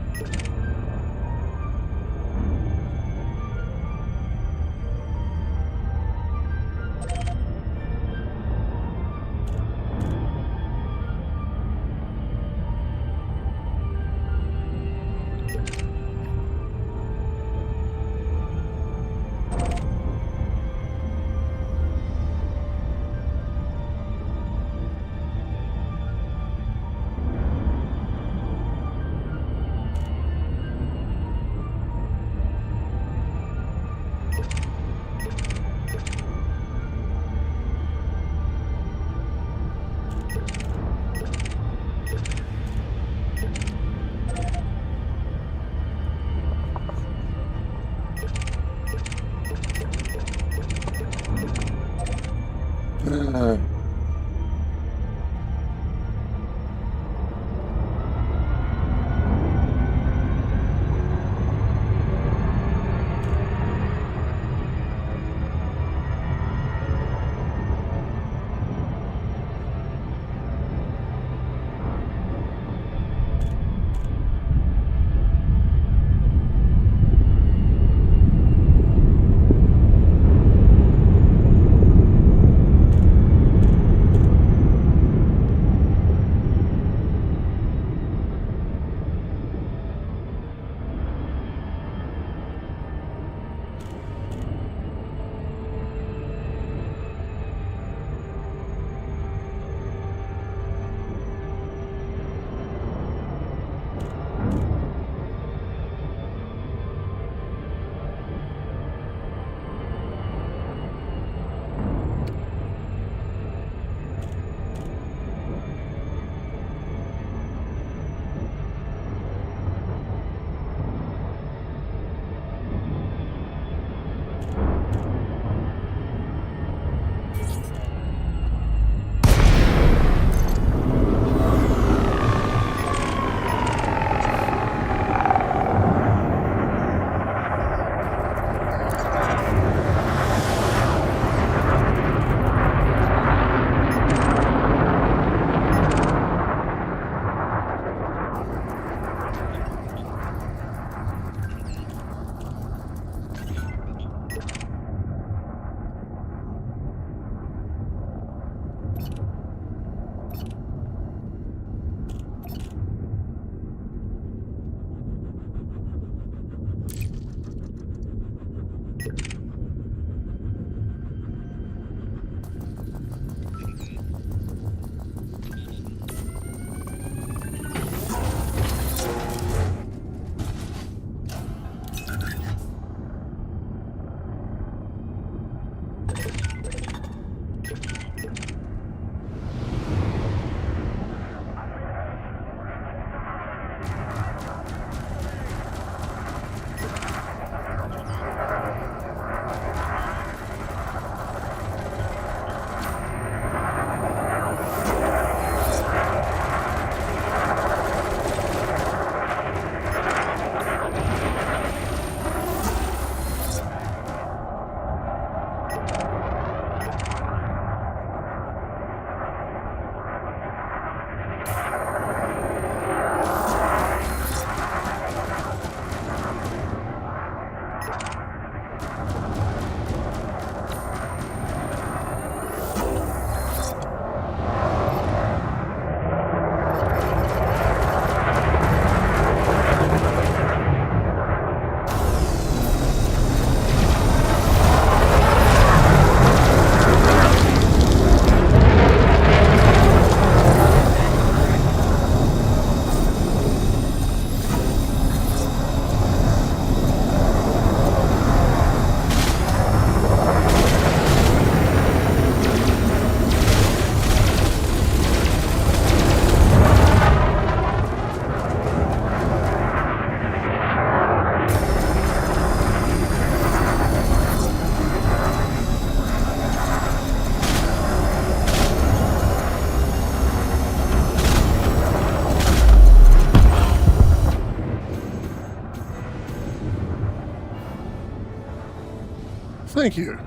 Thank you.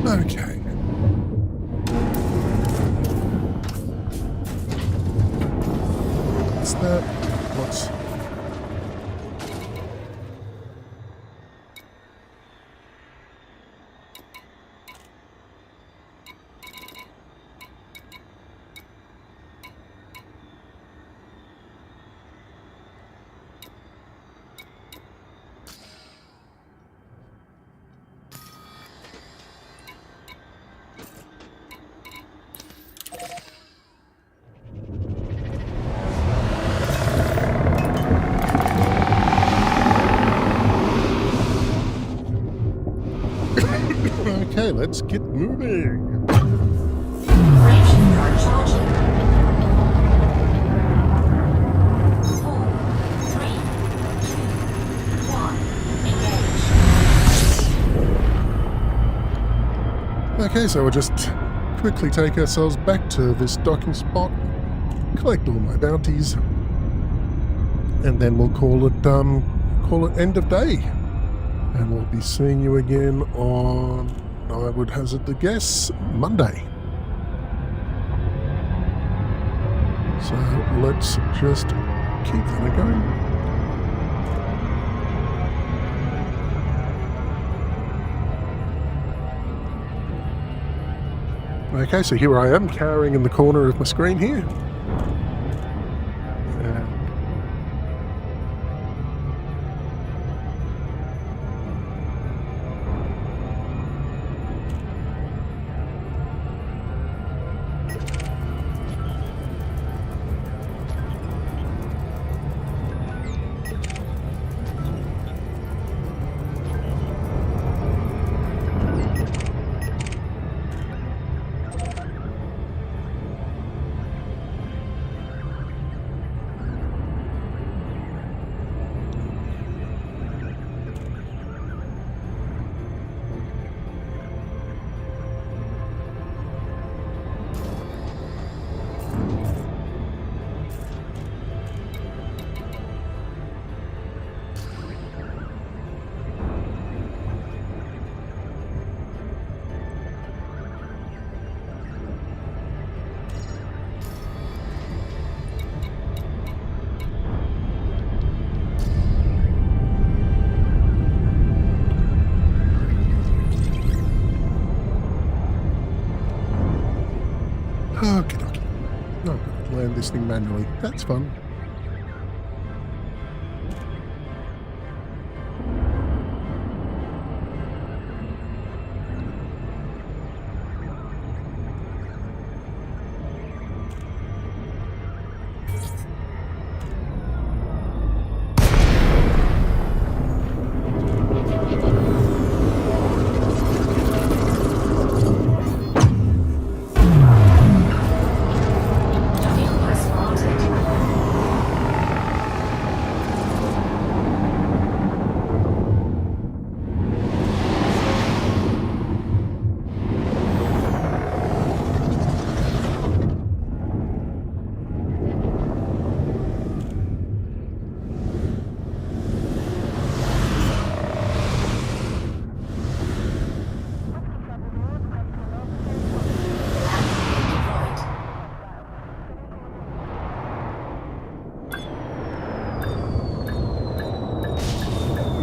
Okay. What's that? What's... Okay, let's get moving.
Graveyard charging. 4, 3, 2, 1.
Okay, so we'll just quickly take ourselves back to this docking spot, collect all my bounties, and then we'll call it end of day. And we'll be seeing you again on, I would hazard the guess, Monday. So let's just keep that going. Okay, so here I am, cowering in the corner of my screen here. Okie dokie. No, I've got to land this thing manually. That's fun.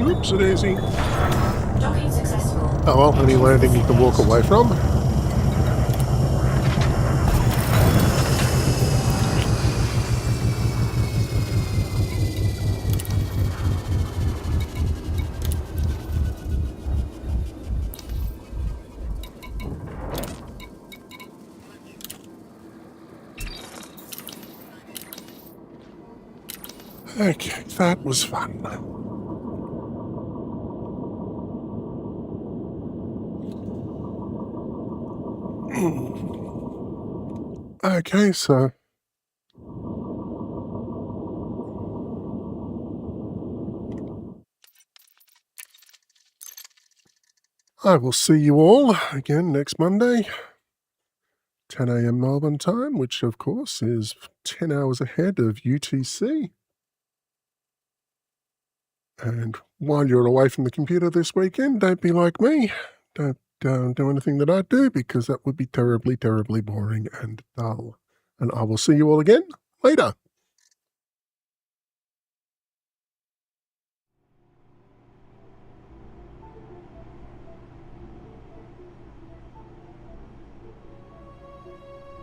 Oops, a daisy.
Docking successful.
Oh well, any landing you can walk away from. Okay, that was fun. Okay, so I will see you all again next Monday, 10 a.m. Melbourne time, which of course is 10 hours ahead of UTC. And while you're away from the computer this weekend, don't be like me. Don't do anything that I do, because that would be terribly, terribly boring and dull. And I will see you all again later.